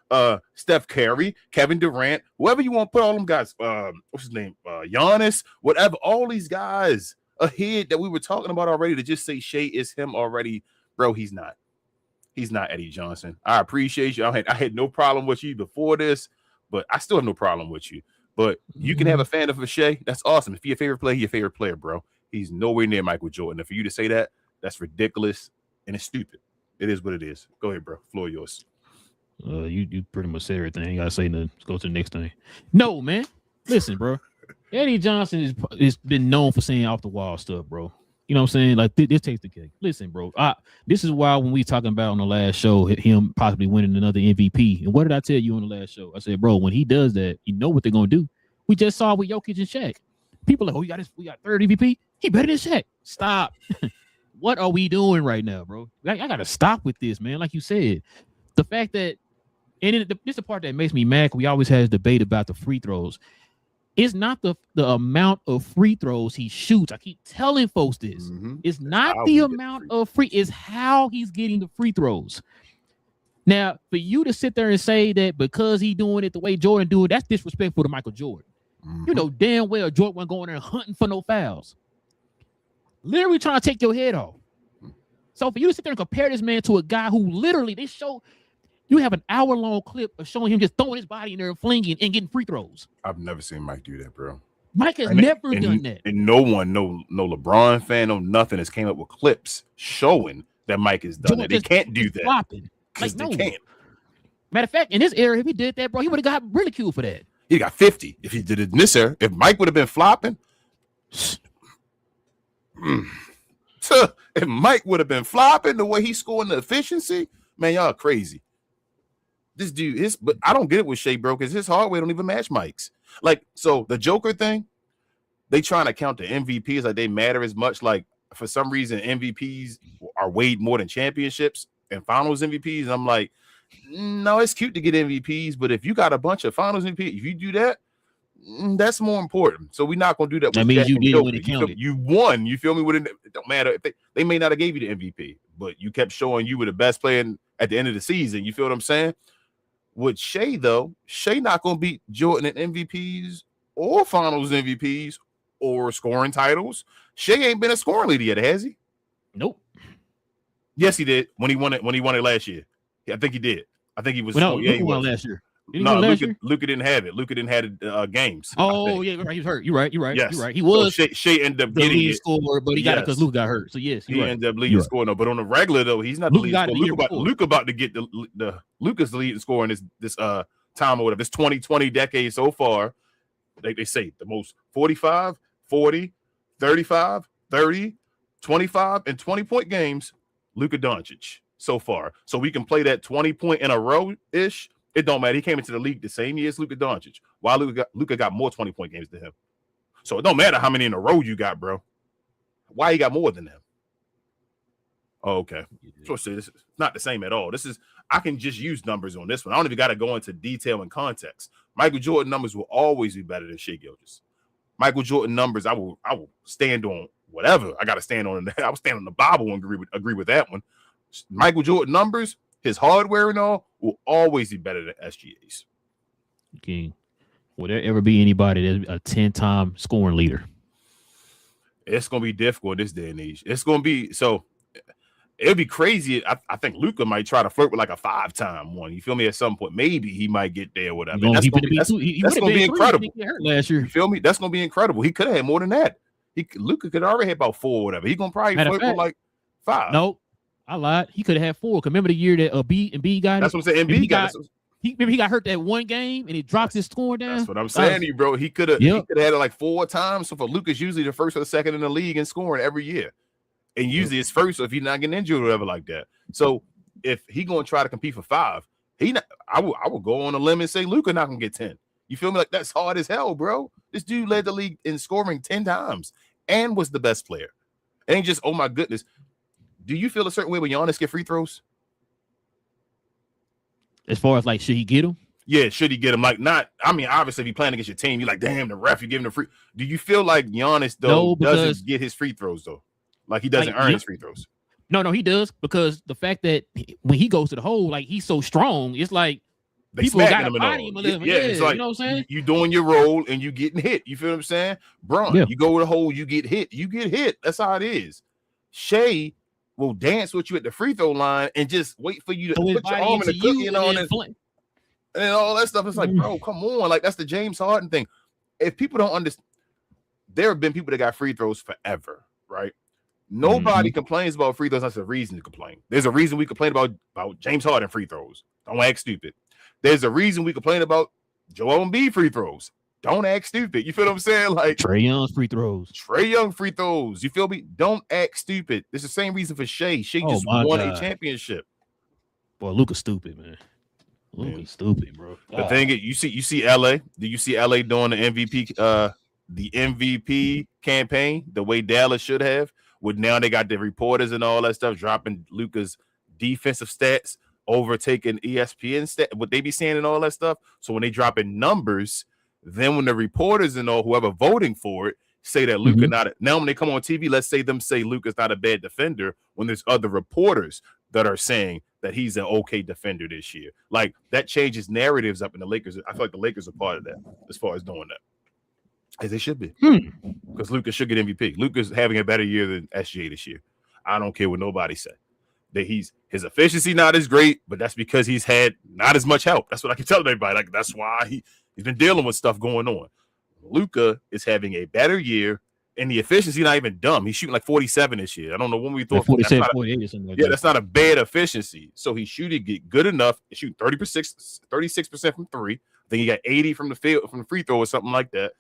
Steph Curry, Kevin Durant, whoever you want to put all them guys. What's his name? Giannis, whatever. All these guys ahead that we were talking about already to just say Shea is him already, bro. He's not. He's not Eddie Johnson. I appreciate you. I had no problem with you before this, but I still have no problem with you. But you can have a fan of Shea. That's awesome. If you're your favorite player, your favorite player, bro. He's nowhere near Michael Jordan. And for you to say that, that's ridiculous and it's stupid. It is what it is. Go ahead, bro. Floor yours. You pretty much said everything. You gotta say nothing. Let's go to the next thing. No, man. Listen, bro. Eddie Johnson is been known for saying off the wall stuff, bro. You know what I'm saying? Like, this takes the cake. Listen, bro. This is why when we talking about on the last show, him possibly winning another MVP. And what did I tell you on the last show? I said, bro, when he does that, you know what they're going to do. We just saw with Jokic and Shaq. People are like, oh, we got third MVP. He better than Shaq. Stop. What are we doing right now, bro? I got to stop with this, man. Like you said, the fact that, and this is the part that makes me mad. We always have this debate about the free throws. It's not the amount of free throws he shoots. I keep telling folks this. It's not the amount of it's how he's getting the free throws. Now, for you to sit there and say that because he's doing it the way Jordan do it, that's disrespectful to Michael Jordan. You know damn well Jordan wasn't going there hunting for no fouls. Literally trying to take your head off. So for you to sit there and compare this man to a guy who literally, they show, you have an hour-long clip of showing him just throwing his body in there and flinging and getting free throws. I've never seen Mike do that, bro. Mike has never done that. And no one, no LeBron fan, no nothing has came up with clips showing that Mike has done that. They can't do that. Like, no. They can't. Matter of fact, in this era, if he did that, bro, he would have got ridiculed for that. He got 50 if he did it in this era. If Mike would have been flopping, if Mike would have been flopping the way he's scoring the efficiency, man, y'all crazy. This dude, but I don't get it with Shea, bro, because his hardware don't even match Mike's. Like, so the Joker thing, they trying to count the MVPs like they matter as much. Like, for some reason, MVPs are weighed more than championships and finals MVPs. And I'm like, no, it's cute to get MVPs, but if you got a bunch of finals MVPs, if you do that, that's more important. So we're not going to do that. That means you did when it counted. You won. You feel me? It don't matter. If they may not have gave you the MVP, but you kept showing you were the best player at the end of the season. You feel what I'm saying? With Shea, though, Shea not going to beat Jordan in MVPs or finals MVPs or scoring titles. Shea ain't been a scoring leader yet, has he? Nope. Yes, he did when he won it last year. Yeah, I think he did. I think he was. Well, no, he won last year. No, Luka didn't have it. Luka didn't have games. Oh, yeah, right. He was hurt. You're right. Yes. You're right. He was. So Shea ended up getting it. Score, but he got it because Luka got hurt. So yes, he ended up leading score. No, but on the regular though, he's not the leading scorer. Luka about to get the Luka's the leading scorer in this time or whatever. This 2020 decade so far. They say the most 45, 40, 35, 30, 25, and 20-point games. Luka Doncic so far. So we can play that 20-point in a row ish. It don't matter. He came into the league the same year as Luka Doncic. While Luka got more 20-point games than him. So it don't matter how many in a row you got, bro. Why he got more than him? Oh, okay. So this is not the same at all. I can just use numbers on this one. I don't even got to go into detail and context. Michael Jordan numbers will always be better than Shea Gilgeous. Michael Jordan numbers, I will stand on whatever. I got to stand on that. I will stand on the Bible and agree with that one. Michael Jordan numbers, his hardware and all, will always be better than SGA's. King, will there ever be anybody that's a 10-time scoring leader? It's going to be difficult this day and age. It's going to be so. It'd be crazy. I think Luka might try to flirt with like a 5-time one. You feel me? At some point, maybe he might get there. Whatever. That's going to be incredible. Last year. You feel me? That's going to be incredible. He could have had more than that. Luka could already have about 4 or whatever. He going to probably flirt with like 5. Nope. I lied. He could have had 4. Remember the year that B got it? That's what I'm saying. Embiid got it. He got hurt that one game and he dropped his score down. That's what I'm saying to you, bro. He could have had it like 4 times. So for Luka's usually the first or the second in the league in scoring every year. And usually it's first if he's not getting injured or whatever like that. So if he gonna try to compete for 5, I would go on a limb and say Luka not gonna get 10. You feel me? Like that's hard as hell, bro. This dude led the league in scoring 10 times and was the best player. It ain't just, oh my goodness. Do you feel a certain way when Giannis get free throws? As far as like, should he get him? Yeah, should he get him? Like, not. I mean, obviously, if you're playing against your team, you're like, damn, the ref, you're giving him free. Do you feel like Giannis though doesn't get his free throws though? Like he doesn't earn his free throws? No, he does, because the fact that when he goes to the hole, like he's so strong, it's like people got to body him a little bit. Yeah, it's like, you know what I'm saying? You doing your role and you getting hit. You feel what I'm saying? Bron, you go to the hole, you get hit. You get hit. That's how it is. Shea will dance with you at the free throw line and just wait for you to put your arm in the cookie and all that. And all that stuff. It's like, bro, come on. Like, that's the James Harden thing. If people don't understand, there have been people that got free throws forever, right? Nobody complains about free throws. That's a reason to complain. There's a reason we complain about James Harden free throws. Don't act stupid. There's a reason we complain about Joel Embiid free throws. Don't act stupid. You feel what I'm saying? Like Trae Young's free throws. Trae Young free throws. You feel me? Don't act stupid. It's the same reason for Shea. Shea just won a championship. Boy, Luka's stupid, man. Luka's stupid, bro. The thing is, you see LA. Do you see LA doing the MVP campaign the way Dallas should have? With now they got the reporters and all that stuff dropping Luka's defensive stats, overtaking ESPN stat, what they be saying and all that stuff. So when they drop in numbers, then when the reporters and all whoever voting for it say that Luka not now when they come on TV, let's say Luka's not a bad defender when there's other reporters that are saying that he's an okay defender this year. Like that changes narratives up in the Lakers. I feel like the Lakers are part of that as far as doing that. As they should be. Because Luka should get MVP. Luka's having a better year than SGA this year. I don't care what nobody say. That his efficiency not as great, but that's because he's had not as much help. That's what I can tell everybody. Like that's why he's been dealing with stuff going on. Luka is having a better year, and the efficiency not even dumb. He's shooting like 47 this year. I don't know when we thought 47, 48 or something like that. That's not a bad efficiency. So he's shooting good enough. He's shooting 36% from 3. I think he got 80 from the field from the free throw or something like that.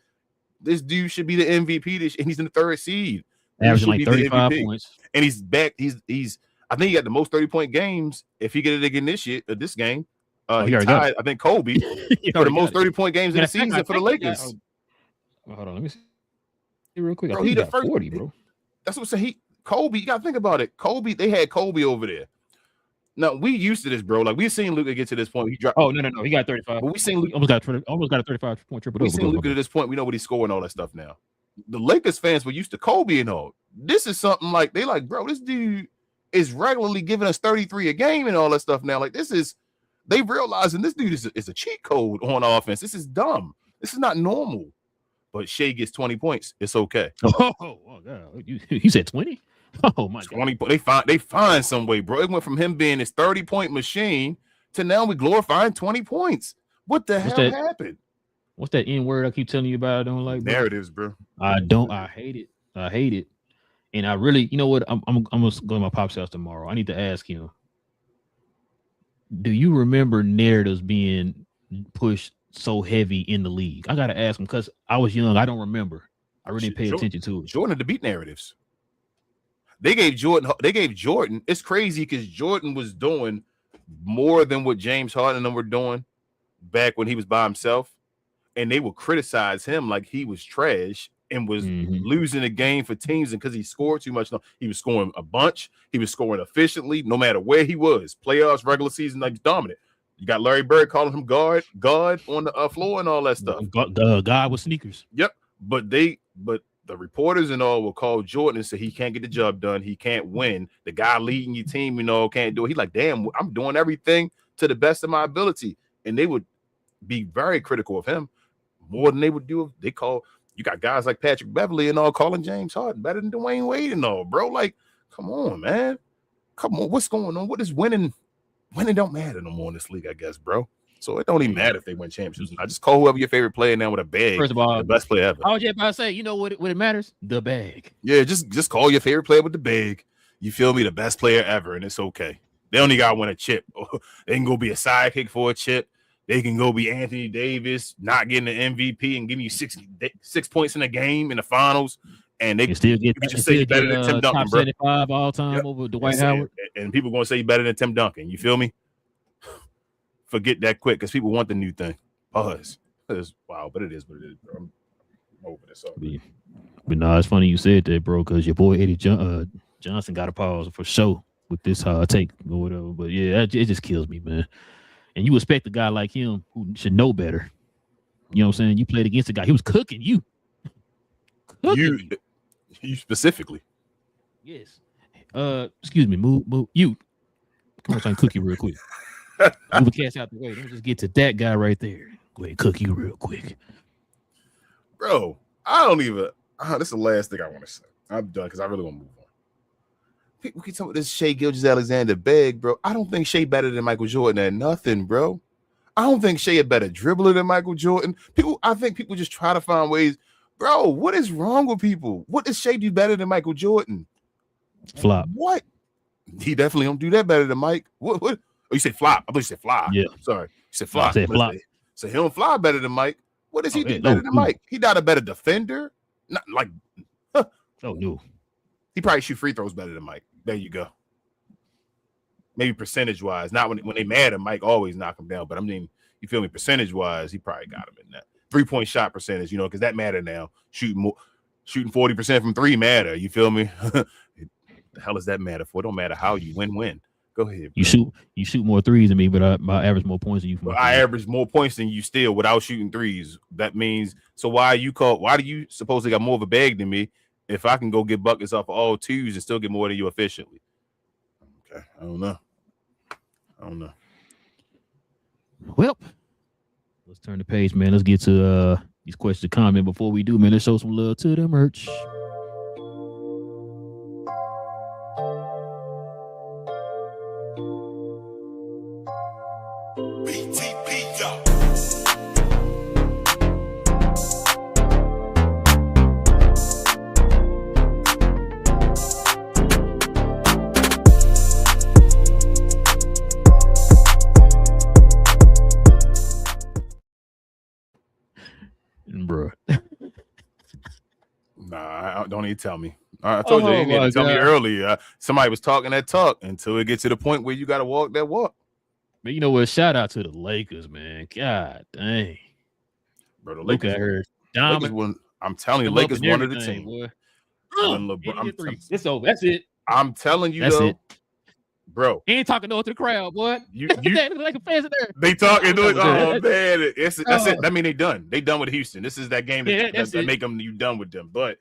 This dude should be the MVP this year, and he's in the 3rd seed. Averaging like 35 points. And he's back. He's I think he got the most 30-point games if he get it again this game. He tied, I think, Kobe for the most 30-point games in the season for the Lakers. Hold on, let me see real quick. Bro, he got 40, bro. That's what I'm saying. Kobe, you gotta think about it. Kobe, they had Kobe over there. Now we used to this, bro. Like we've seen Luka get to this point. He dropped. Oh no, he got 35. But we seen Luka almost got a 35-point triple. We seen Luka to this point. We know what he's scoring, all that stuff now. The Lakers fans were used to Kobe and all. This is something like they like, bro. This dude is regularly giving us 33 a game and all that stuff now. Like this is they realizing this dude is a cheat code on offense. This is dumb. This is not normal. But Shea gets 20 points. It's okay. Oh God. You said 20? Oh my 20 God. They find some way, bro. It went from him being this 30-point machine to now we glorifying 20 points. What the hell happened? What's that N word I keep telling you about? I don't like narratives, bro. I hate it. And I really, you know what? I'm gonna go to my pop's house tomorrow. I need to ask him. Do you remember narratives being pushed so heavy in the league? I gotta ask him because I was young. I don't remember. I really didn't pay attention to it. Jordan had to beat narratives. They gave Jordan. It's crazy because Jordan was doing more than what James Harden and them were doing back when he was by himself, and they would criticize him like he was trash and was losing the game for teams, and because he scored too much. No, he was scoring a bunch. He was scoring efficiently, no matter where he was. Playoffs, regular season, like dominant. You got Larry Bird calling him guard on the floor and all that stuff. Guy with sneakers. Yep, but the reporters and all will call Jordan and say he can't get the job done. He can't win. The guy leading your team, can't do it. He's like, damn, I'm doing everything to the best of my ability. And they would be very critical of him more than they would do. You got guys like Patrick Beverly and all calling James Harden better than Dwayne Wade and all, bro. Like, come on, man. Come on. What's going on? What is winning? Winning don't matter no more in this league, I guess, bro. So it don't even matter if they win championships. I just call whoever your favorite player now with a bag. First of all, the best player ever. I was just about to say, you know what it matters? The bag. Yeah, just call your favorite player with the bag. You feel me? The best player ever, and it's okay. They only got to win a chip. They can go be a sidekick for a chip. They can go be Anthony Davis, not getting an MVP and giving you 6 points in a game in the finals, and they can still get just say you better than Tim Duncan, top bro. 75 all time over Dwight Howard. And people gonna say you better than Tim Duncan. You feel me? Forget that quick because people want the new thing. Pause. Wow, but it is what it is, bro. I'm over this already. But no, it's funny you said that, bro, because your boy Eddie Johnson got a pause for sure with this take or whatever. But yeah, it just kills me, man. And you expect a guy like him who should know better. You know what I'm saying? You played against a guy. He was cooking you. You specifically. Yes. Excuse me. Move. You. Come on, try and cook you real quick. Move the cats out the way. Let me just get to that guy right there. Go ahead, cook you real quick. Bro, I don't even. This is the last thing I want to say. I'm done because I really want to move on. People keep talking about this Shai Gilgeous-Alexander beg, bro. I don't think Shai better than Michael Jordan at nothing, bro. I don't think Shai a better dribbler than Michael Jordan. I think people just try to find ways. Bro, what is wrong with people? What does Shai do better than Michael Jordan? Flop. What? He definitely don't do that better than Mike. What? Oh, you said flop. I thought you said fly. Yeah. Sorry. You said flop. I said flop. So he don't fly better than Mike. What does he do better than Mike? He not a better defender. Not like. Oh no. He probably shoot free throws better than Mike. There you go. Maybe percentage wise, not when they mad at Mike, always knock him down. But I mean, you feel me? Percentage wise, he probably got him in that 3-point shot percentage. You know, because that matter now. Shooting 40% from 3 matter. You feel me? The hell does that matter for? It don't matter how you win. Go ahead. Bro. You shoot more threes than me, but I average more points than you. I average more points than you still without shooting threes. That means so why do you supposedly got more of a bag than me if I can go get buckets off of all twos and still get more than you efficiently? Okay, I don't know. Well, let's turn the page, man. Let's get to these questions and comment. Before we do, man, let's show some love to the merch. Bruh. Nah, don't even tell me. I told you, you didn't even tell me earlier. Somebody was talking that talk until it gets to the point where you got to walk that walk. But you know what? Shout out to the Lakers, man. God dang. Bro, the Lakers I'm telling you, Lakers wanted the team. Boy. It's over. That's it. I'm telling you, that's it. Bro, he ain't talking no to the crowd, boy. You like a fans in there. They talking to it. Oh man, that's it. I mean, they done. They done with Houston. This is that game that make them you done with them. But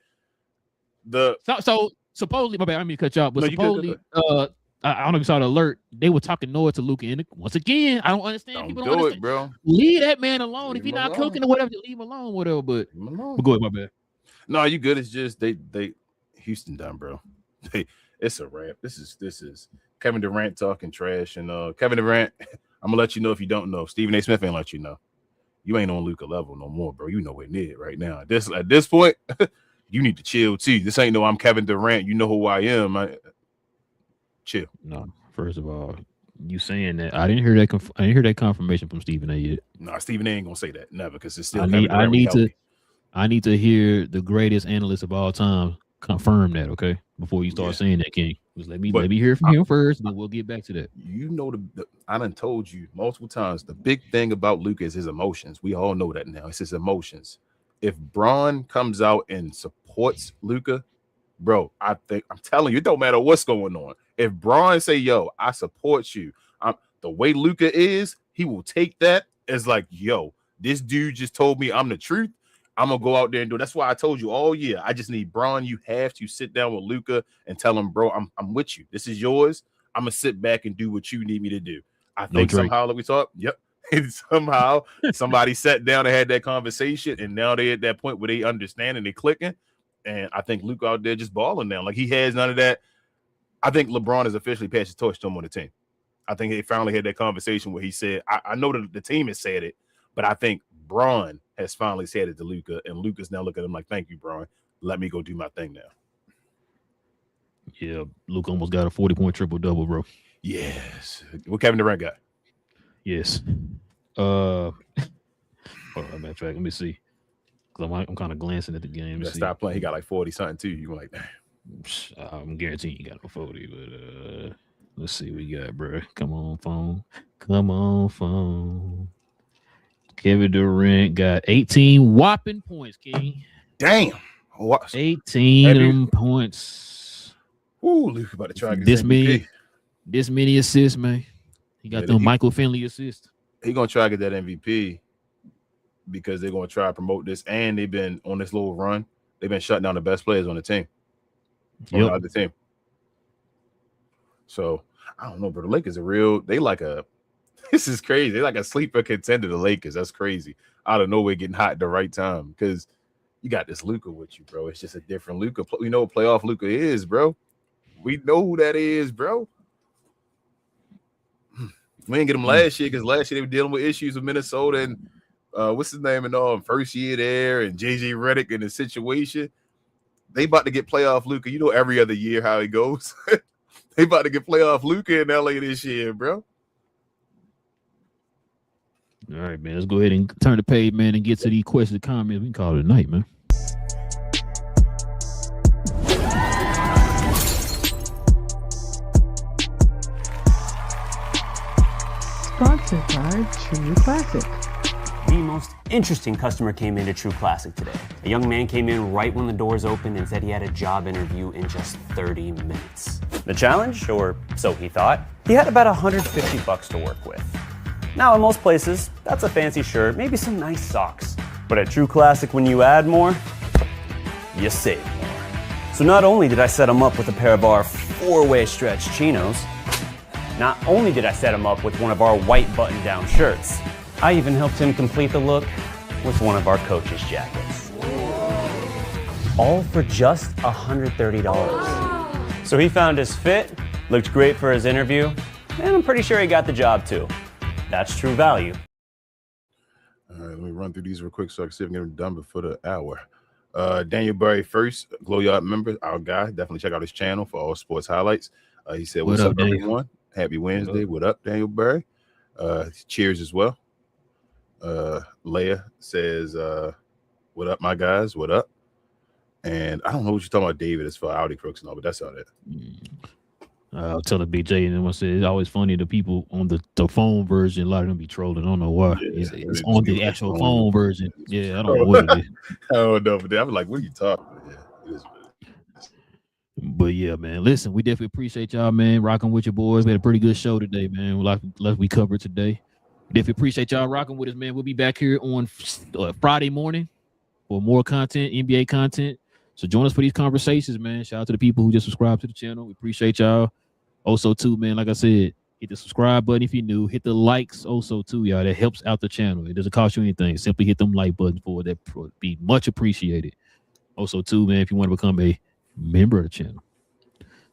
so supposedly, my bad. I didn't mean to cut you off, but supposedly, I don't know if you saw the alert. They were talking Noah to Luka, and once again, I don't understand. People don't understand. It, bro. Leave that man alone. If he's not cooking or whatever, leave him alone, whatever. But go ahead, my bad. No, you good. It's just they Houston done, bro. It's a wrap. This is Kevin Durant talking trash, and Kevin Durant. I'm gonna let you know if you don't know. Stephen A. Smith ain't let you know. You ain't on Luka level no more, bro. You know where near it right now. At this point, you need to chill too. This ain't no I'm Kevin Durant. You know who I am. Chill. No, first of all, you saying that I didn't hear that confirmation from Stephen A. yet. No, Stephen A. ain't gonna say that never because it's still. I need to hear the greatest analyst of all time confirm that. Okay, before you start saying that, King. Just let me hear from him first, and then we'll get back to that. You know I done told you multiple times. The big thing about Luka is his emotions. We all know that now. It's his emotions. If Bron comes out and supports Luka, bro, I'm telling you, it don't matter what's going on. If Bron say, "Yo, I support you," the way Luka is, he will take that as like, "Yo, this dude just told me I'm the truth. I'm gonna go out there and do it." That's why I told you all year. I just need Bron. You have to sit down with Luka and tell him, "Bro, I'm with you. This is yours. I'm gonna sit back and do what you need me to do." I think somehow that we talk. Yep. And somehow somebody sat down and had that conversation, and now they at that point where they understand and they clicking. And I think Luka out there just balling now. Like he has none of that. I think LeBron has officially passed his torch to him on the team. I think they finally had that conversation where he said, I know that the team has said it, but I think Bron has finally said it to Luka, and Luka's now looking at him like, "Thank you, Bron. Let me go do my thing now." Yeah, Luka almost got a 40-point triple-double, bro. Yes. What Kevin Durant got? Yes. Hold on, matter of fact, let me see. I'm kind of glancing at the game. Stop playing. He got like 40 something too. You like, I'm guaranteeing you got no 40, but let's see what we got, bro. Come on, phone. Come on, phone. Kevin Durant got 18 whopping points, King. Damn. 18 points. Ooh, Luke about to try this many assists, man. He got the Michael Finley assist. He gonna try to get that MVP because they're gonna try to promote this, and they've been on this little run. They've been shutting down the best players on the team. On the other team. So I don't know, but the Lakers are real. They like this is crazy. They like a sleeper contender. The Lakers. That's crazy. Out of nowhere, getting hot at the right time because you got this Luka with you, bro. It's just a different Luka. We know what playoff Luka is, bro. We know who that is, bro. We didn't get him last year because last year they were dealing with issues with Minnesota and what's his name and all first year there and JJ Redick in the situation. They about to get playoff Luka. You know every other year how it goes. They about to get playoff Luka in LA this year, bro. All right, man. Let's go ahead and turn the page, man, and get to these questions and comments. We can call it a night, man. Sponsored by True Classic. The most interesting customer came into True Classic today. A young man came in right when the doors opened and said he had a job interview in just 30 minutes. The challenge, or so he thought, he had about $150 to work with. Now, in most places, that's a fancy shirt, maybe some nice socks. But at True Classic, when you add more, you save more. So not only did I set him up with a pair of our 4-way stretch chinos, not only did I set him up with one of our white button-down shirts, I even helped him complete the look with one of our coach's jackets. All for just $130. So he found his fit, looked great for his interview, and I'm pretty sure he got the job too. That's true value. All right, let me run through these real quick so I can see if I can get them done before the hour. Daniel Berry first, Glow Yard member, our guy. Definitely check out his channel for all sports highlights. He said, what's up, everyone? Happy Wednesday. What up, Daniel Berry? Cheers as well. Leia says, what up, my guys? What up? And I don't know what you're talking about, David, as for Audi crooks and all, but that's all that. I'll tell the BJ, and then I said it's always funny the people on the phone version, a lot of them be trolling. I don't know why. Yeah, it's on the actual phone version. Yeah, I don't know what it is. I don't know, but I was like, what are you talking about? Yeah, it is. But yeah, man, listen, we definitely appreciate y'all, man, rocking with your boys. We had a pretty good show today, man. Like we covered today. Definitely appreciate y'all rocking with us, man. We'll be back here on Friday morning for more content, NBA content. So join us for these conversations, man. Shout out to the people who just subscribed to the channel. We appreciate y'all. Also, too, man, like I said, hit the subscribe button if you're new. Hit the likes also, too, y'all. That helps out the channel. It doesn't cost you anything. Simply hit them like buttons for it. That would be much appreciated. Also, too, man, if you want to become a member of the channel,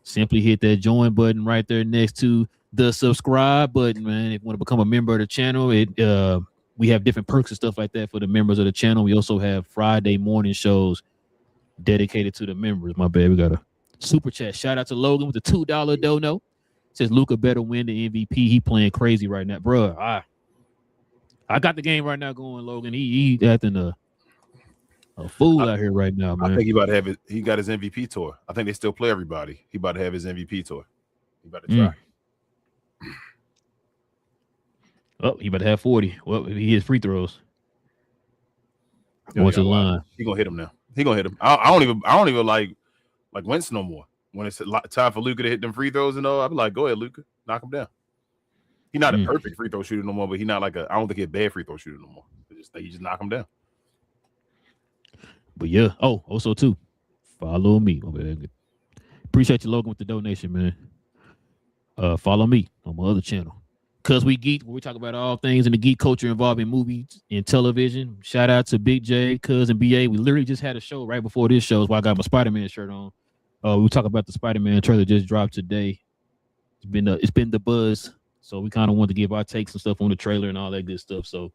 simply hit that join button right there next to the subscribe button, man. If you want to become a member of the channel, we have different perks and stuff like that for the members of the channel. We also have Friday morning shows dedicated to the members. My bad, we got a super chat. Shout out to Logan with the $2 dono. Says Luka better win the MVP. He playing crazy right now, bro. I got the game right now going, Logan. He acting a fool out here right now, man. I think he about to have he got his MVP tour. I think they still play everybody. He about to have his MVP tour. He about to try. Oh, he about to have 40. Well, he hits free throws. What's the line? He gonna hit him now. He gonna hit him. I don't even like Wentz no more. When it's time for Luka to hit them free throws and all, I'll be like, go ahead, Luka, knock him down. He's not a perfect free throw shooter no more, but he's not I don't think he's a bad free throw shooter no more. You just knock him down. But yeah, also too, follow me. Appreciate you, Logan, with the donation, man. Follow me on my other channel. Cause we geek, where we talk about all things in the geek culture involving movies and television. Shout out to Big J, Cuz, and BA. We literally just had a show right before this show. That's why I got my Spider-Man shirt on. We talk about the Spider-Man trailer just dropped today. It's been the buzz. So we kind of want to give our takes and stuff on the trailer and all that good stuff. So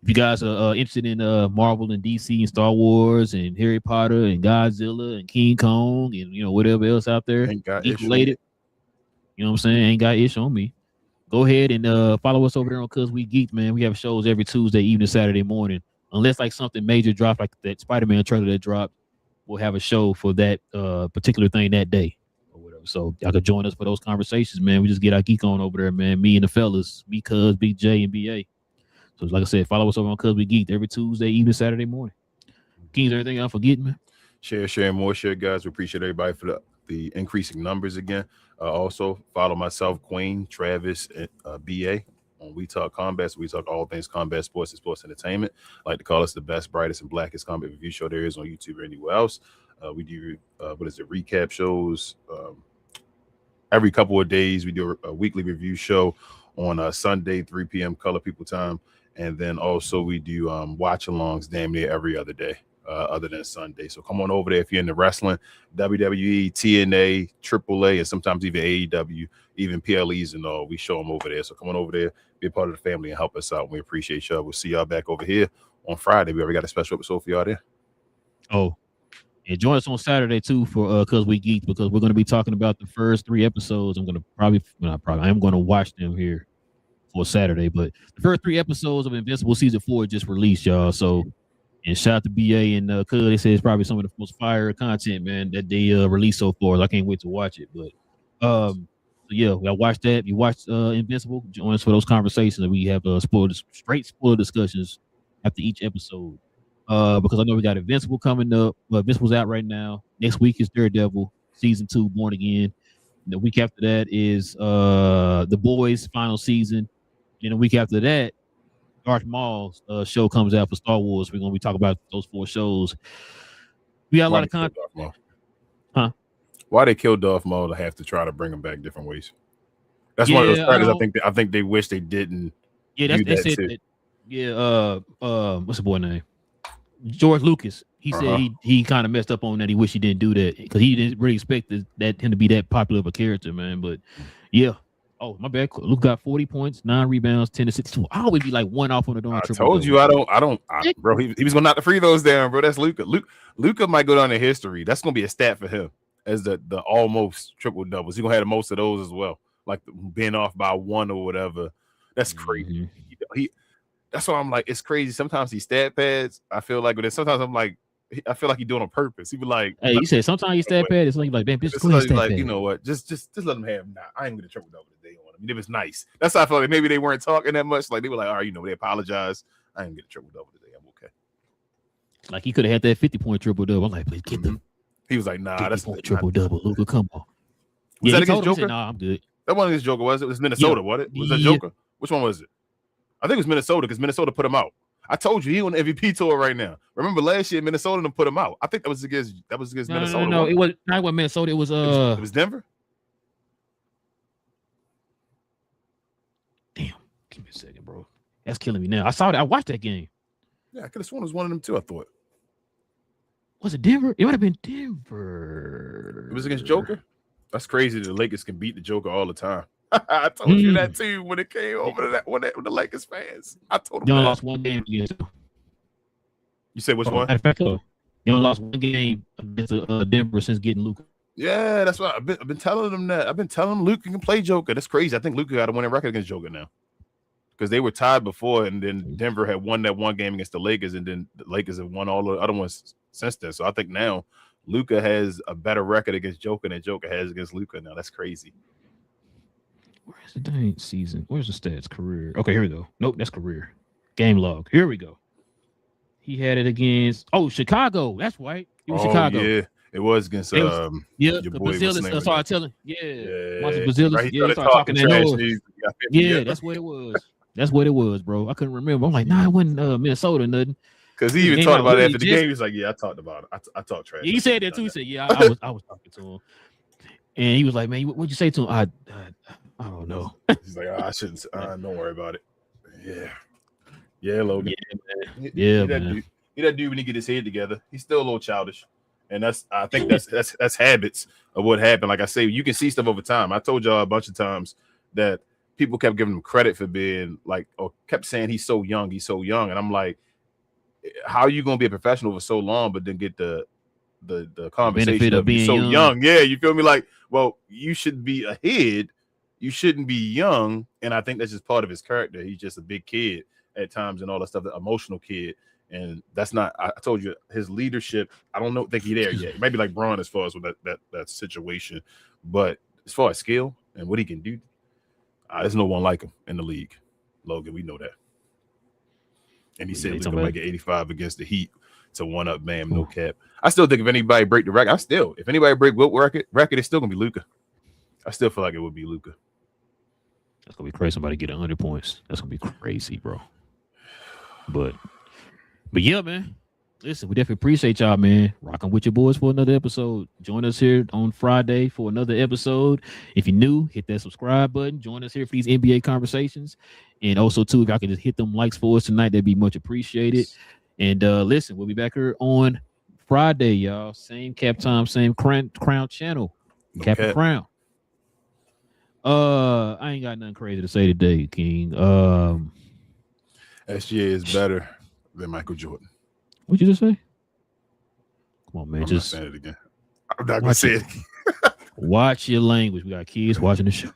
if you guys are interested in Marvel and DC and Star Wars and Harry Potter and Godzilla and King Kong and whatever else out there, geek related, you know what I'm saying? Ain't got ish on me. go ahead and follow us over there on Cuz We Geek, man. We have shows every Tuesday evening, Saturday morning. Unless like something major dropped, like that Spider-Man trailer that dropped, we'll have a show for that particular thing that day or whatever. So y'all can join us for those conversations, man. We just get our geek on over there, man. Me and the fellas, me, Cuz, Big J, and BA. So like I said, follow us over on Cuz We Geek every Tuesday evening, Saturday morning. Kings, anything I'm forgetting, man? Share more, guys. We appreciate everybody for the increasing numbers again. Also, follow myself, Queen, Travis, and BA on We Talk Combat. So we talk all things combat sports and sports entertainment. I like to call us the best, brightest, and blackest combat review show there is on YouTube or anywhere else. We do, recap shows every couple of days. We do a weekly review show on Sunday, 3 p.m. Color People time. And then also we do watch-alongs damn near every other day. Other than Sunday. So come on over there if you're into wrestling, WWE, TNA, AAA, and sometimes even AEW, even PLEs and all. We show them over there. So come on over there, be a part of the family, and help us out. We appreciate y'all. We'll see y'all back over here on Friday. We already got a special episode for y'all there. Oh, and join us on Saturday too for Cuz We Geek, because we're going to be talking about the first 3 episodes. I am going to watch them here for Saturday, but the first 3 episodes of Invincible Season 4 just released, y'all. So, and shout out to BA and Cuz. They say it's probably some of the most fire content, man, that they released so far. So I can't wait to watch it. But so yeah, I watched that. You watched Invincible. Join us for those conversations. We have straight spoiler discussions after each episode. Because I know we got Invincible coming up. Invincible's out right now. Next week is Daredevil Season 2, Born Again. And the week after that is The Boys final season. And the week after that, Darth Maul's show comes out for Star Wars. We're going to be talking about those 4 shows. We got a lot of content. Huh? Why they killed Darth Maul to have to try to bring him back different ways? That's one of those characters I think they wish they didn't. Yeah, they said that. Yeah, what's the boy name? George Lucas. He said he kind of messed up on that. He wished he didn't do that because he didn't really expect that him to be that popular of a character, man. But yeah. Oh, my bad. Luke got 40 points, 9 rebounds, 10 assists. I always be like one off on the door. I told you I don't, bro. He was gonna knock the free throws down, bro. That's Luka. Luka might go down in history. That's gonna be a stat for him as the almost triple doubles. He's gonna have the most of those as well, like being off by 1 or whatever. That's crazy. That's why I'm like, it's crazy. Sometimes he stat pads. I feel like, but sometimes I'm like, I feel like he's doing on purpose. He be like, hey, you said sometimes he stat pad. It's like, damn, bitch, like, you know what? Just let him have him now. I ain't gonna triple double today on him. I mean, it was nice. That's how I felt like maybe they weren't talking that much. Like they were like, all right, they apologize. I ain't gonna get a triple double today. I'm okay. Like he could have had that 50-point triple double. I'm like, please get them. He was like, nah, that's triple double. Luka, come on. Was that against Joker? Said, nah, I'm good. That one against Joker was it? It was Minnesota, wasn't it? Was that Joker? Which one was it? I think it was Minnesota because Minnesota put him out. I told you he on the MVP tour right now. Remember last year Minnesota put him out. I think that was against Minnesota. No, it was not with Minnesota. It was it was Denver. Damn, give me a second, bro. That's killing me now. I saw that. I watched that game. Yeah, I could have sworn it was one of them too. I thought. Was it Denver? It might have been Denver. It was against Joker. That's crazy. The Lakers can beat the Joker all the time. I told you that too when it came over to that with the Lakers fans. I told them. You lost one game against them. You said which one? In fact, you lost one game against Denver since getting Luka. Yeah, that's why I've been telling them that. I've been telling them Luka can play Joker. That's crazy. I think Luka got a winning record against Joker now because they were tied before, and then Denver had won that one game against the Lakers, and then the Lakers have won all the other ones since then. So I think now Luka has a better record against Joker than Joker has against Luka. Now that's crazy. Where's the dang season? Where's the stats? Career. Okay, here we go. Nope, that's career. Game log. Here we go. He had it against Chicago. That's right. It was Chicago. Yeah, it was against your boy. Bazilis started telling. Right, Bazilis. he started talking trash. Yeah, that's what it was. That's what it was, bro. I couldn't remember. I'm like, nah, it wasn't Minnesota or nothing. Because he even talked about it after the game. He was like, yeah, I talked about it. I talked trash. Yeah, he said that too. He said, yeah, I was talking to him. And he was like, man, what'd you say to him? I don't know. He's like, I shouldn't. Don't worry about it. Yeah, Logan. Yeah, man. He that dude when he get his head together. He's still a little childish, and I think that's habits of what happened. Like I say, you can see stuff over time. I told y'all a bunch of times that people kept giving him credit for being like, or kept saying he's so young, and I'm like, how are you gonna be a professional for so long, but then get the conversation of being so young? Yeah, you feel me? Like, well, you should be ahead you shouldn't be young. And I think that's just part of his character. He's just a big kid at times and all that stuff, the emotional kid. And that's not, I told you, his leadership, I don't think he's there yet. Maybe like Braun as far as with that situation. But as far as skill and what he can do, there's no one like him in the league. Logan, we know that. And he said Luka might get 85 against the Heat to one-up Bam, no cap. I still think if anybody break the record, if anybody break Wilt record, it's still going to be Luka. I still feel like it would be Luka. That's going to be crazy. Somebody get 100 points. That's going to be crazy, bro. But yeah, man. Listen, we definitely appreciate y'all, man. Rocking with your boys for another episode. Join us here on Friday for another episode. If you're new, hit that subscribe button. Join us here for these NBA conversations. And also, too, if y'all can just hit them likes for us tonight, that'd be much appreciated. And listen, we'll be back here on Friday, y'all. Same cap time, same crown channel. No Cap and Crown. I ain't got nothing crazy to say today, King. SGA is better than Michael Jordan. What'd you just say? Come on, man. I'm just not saying it again. I'm not gonna say it again. Watch your language. We got kids watching the show.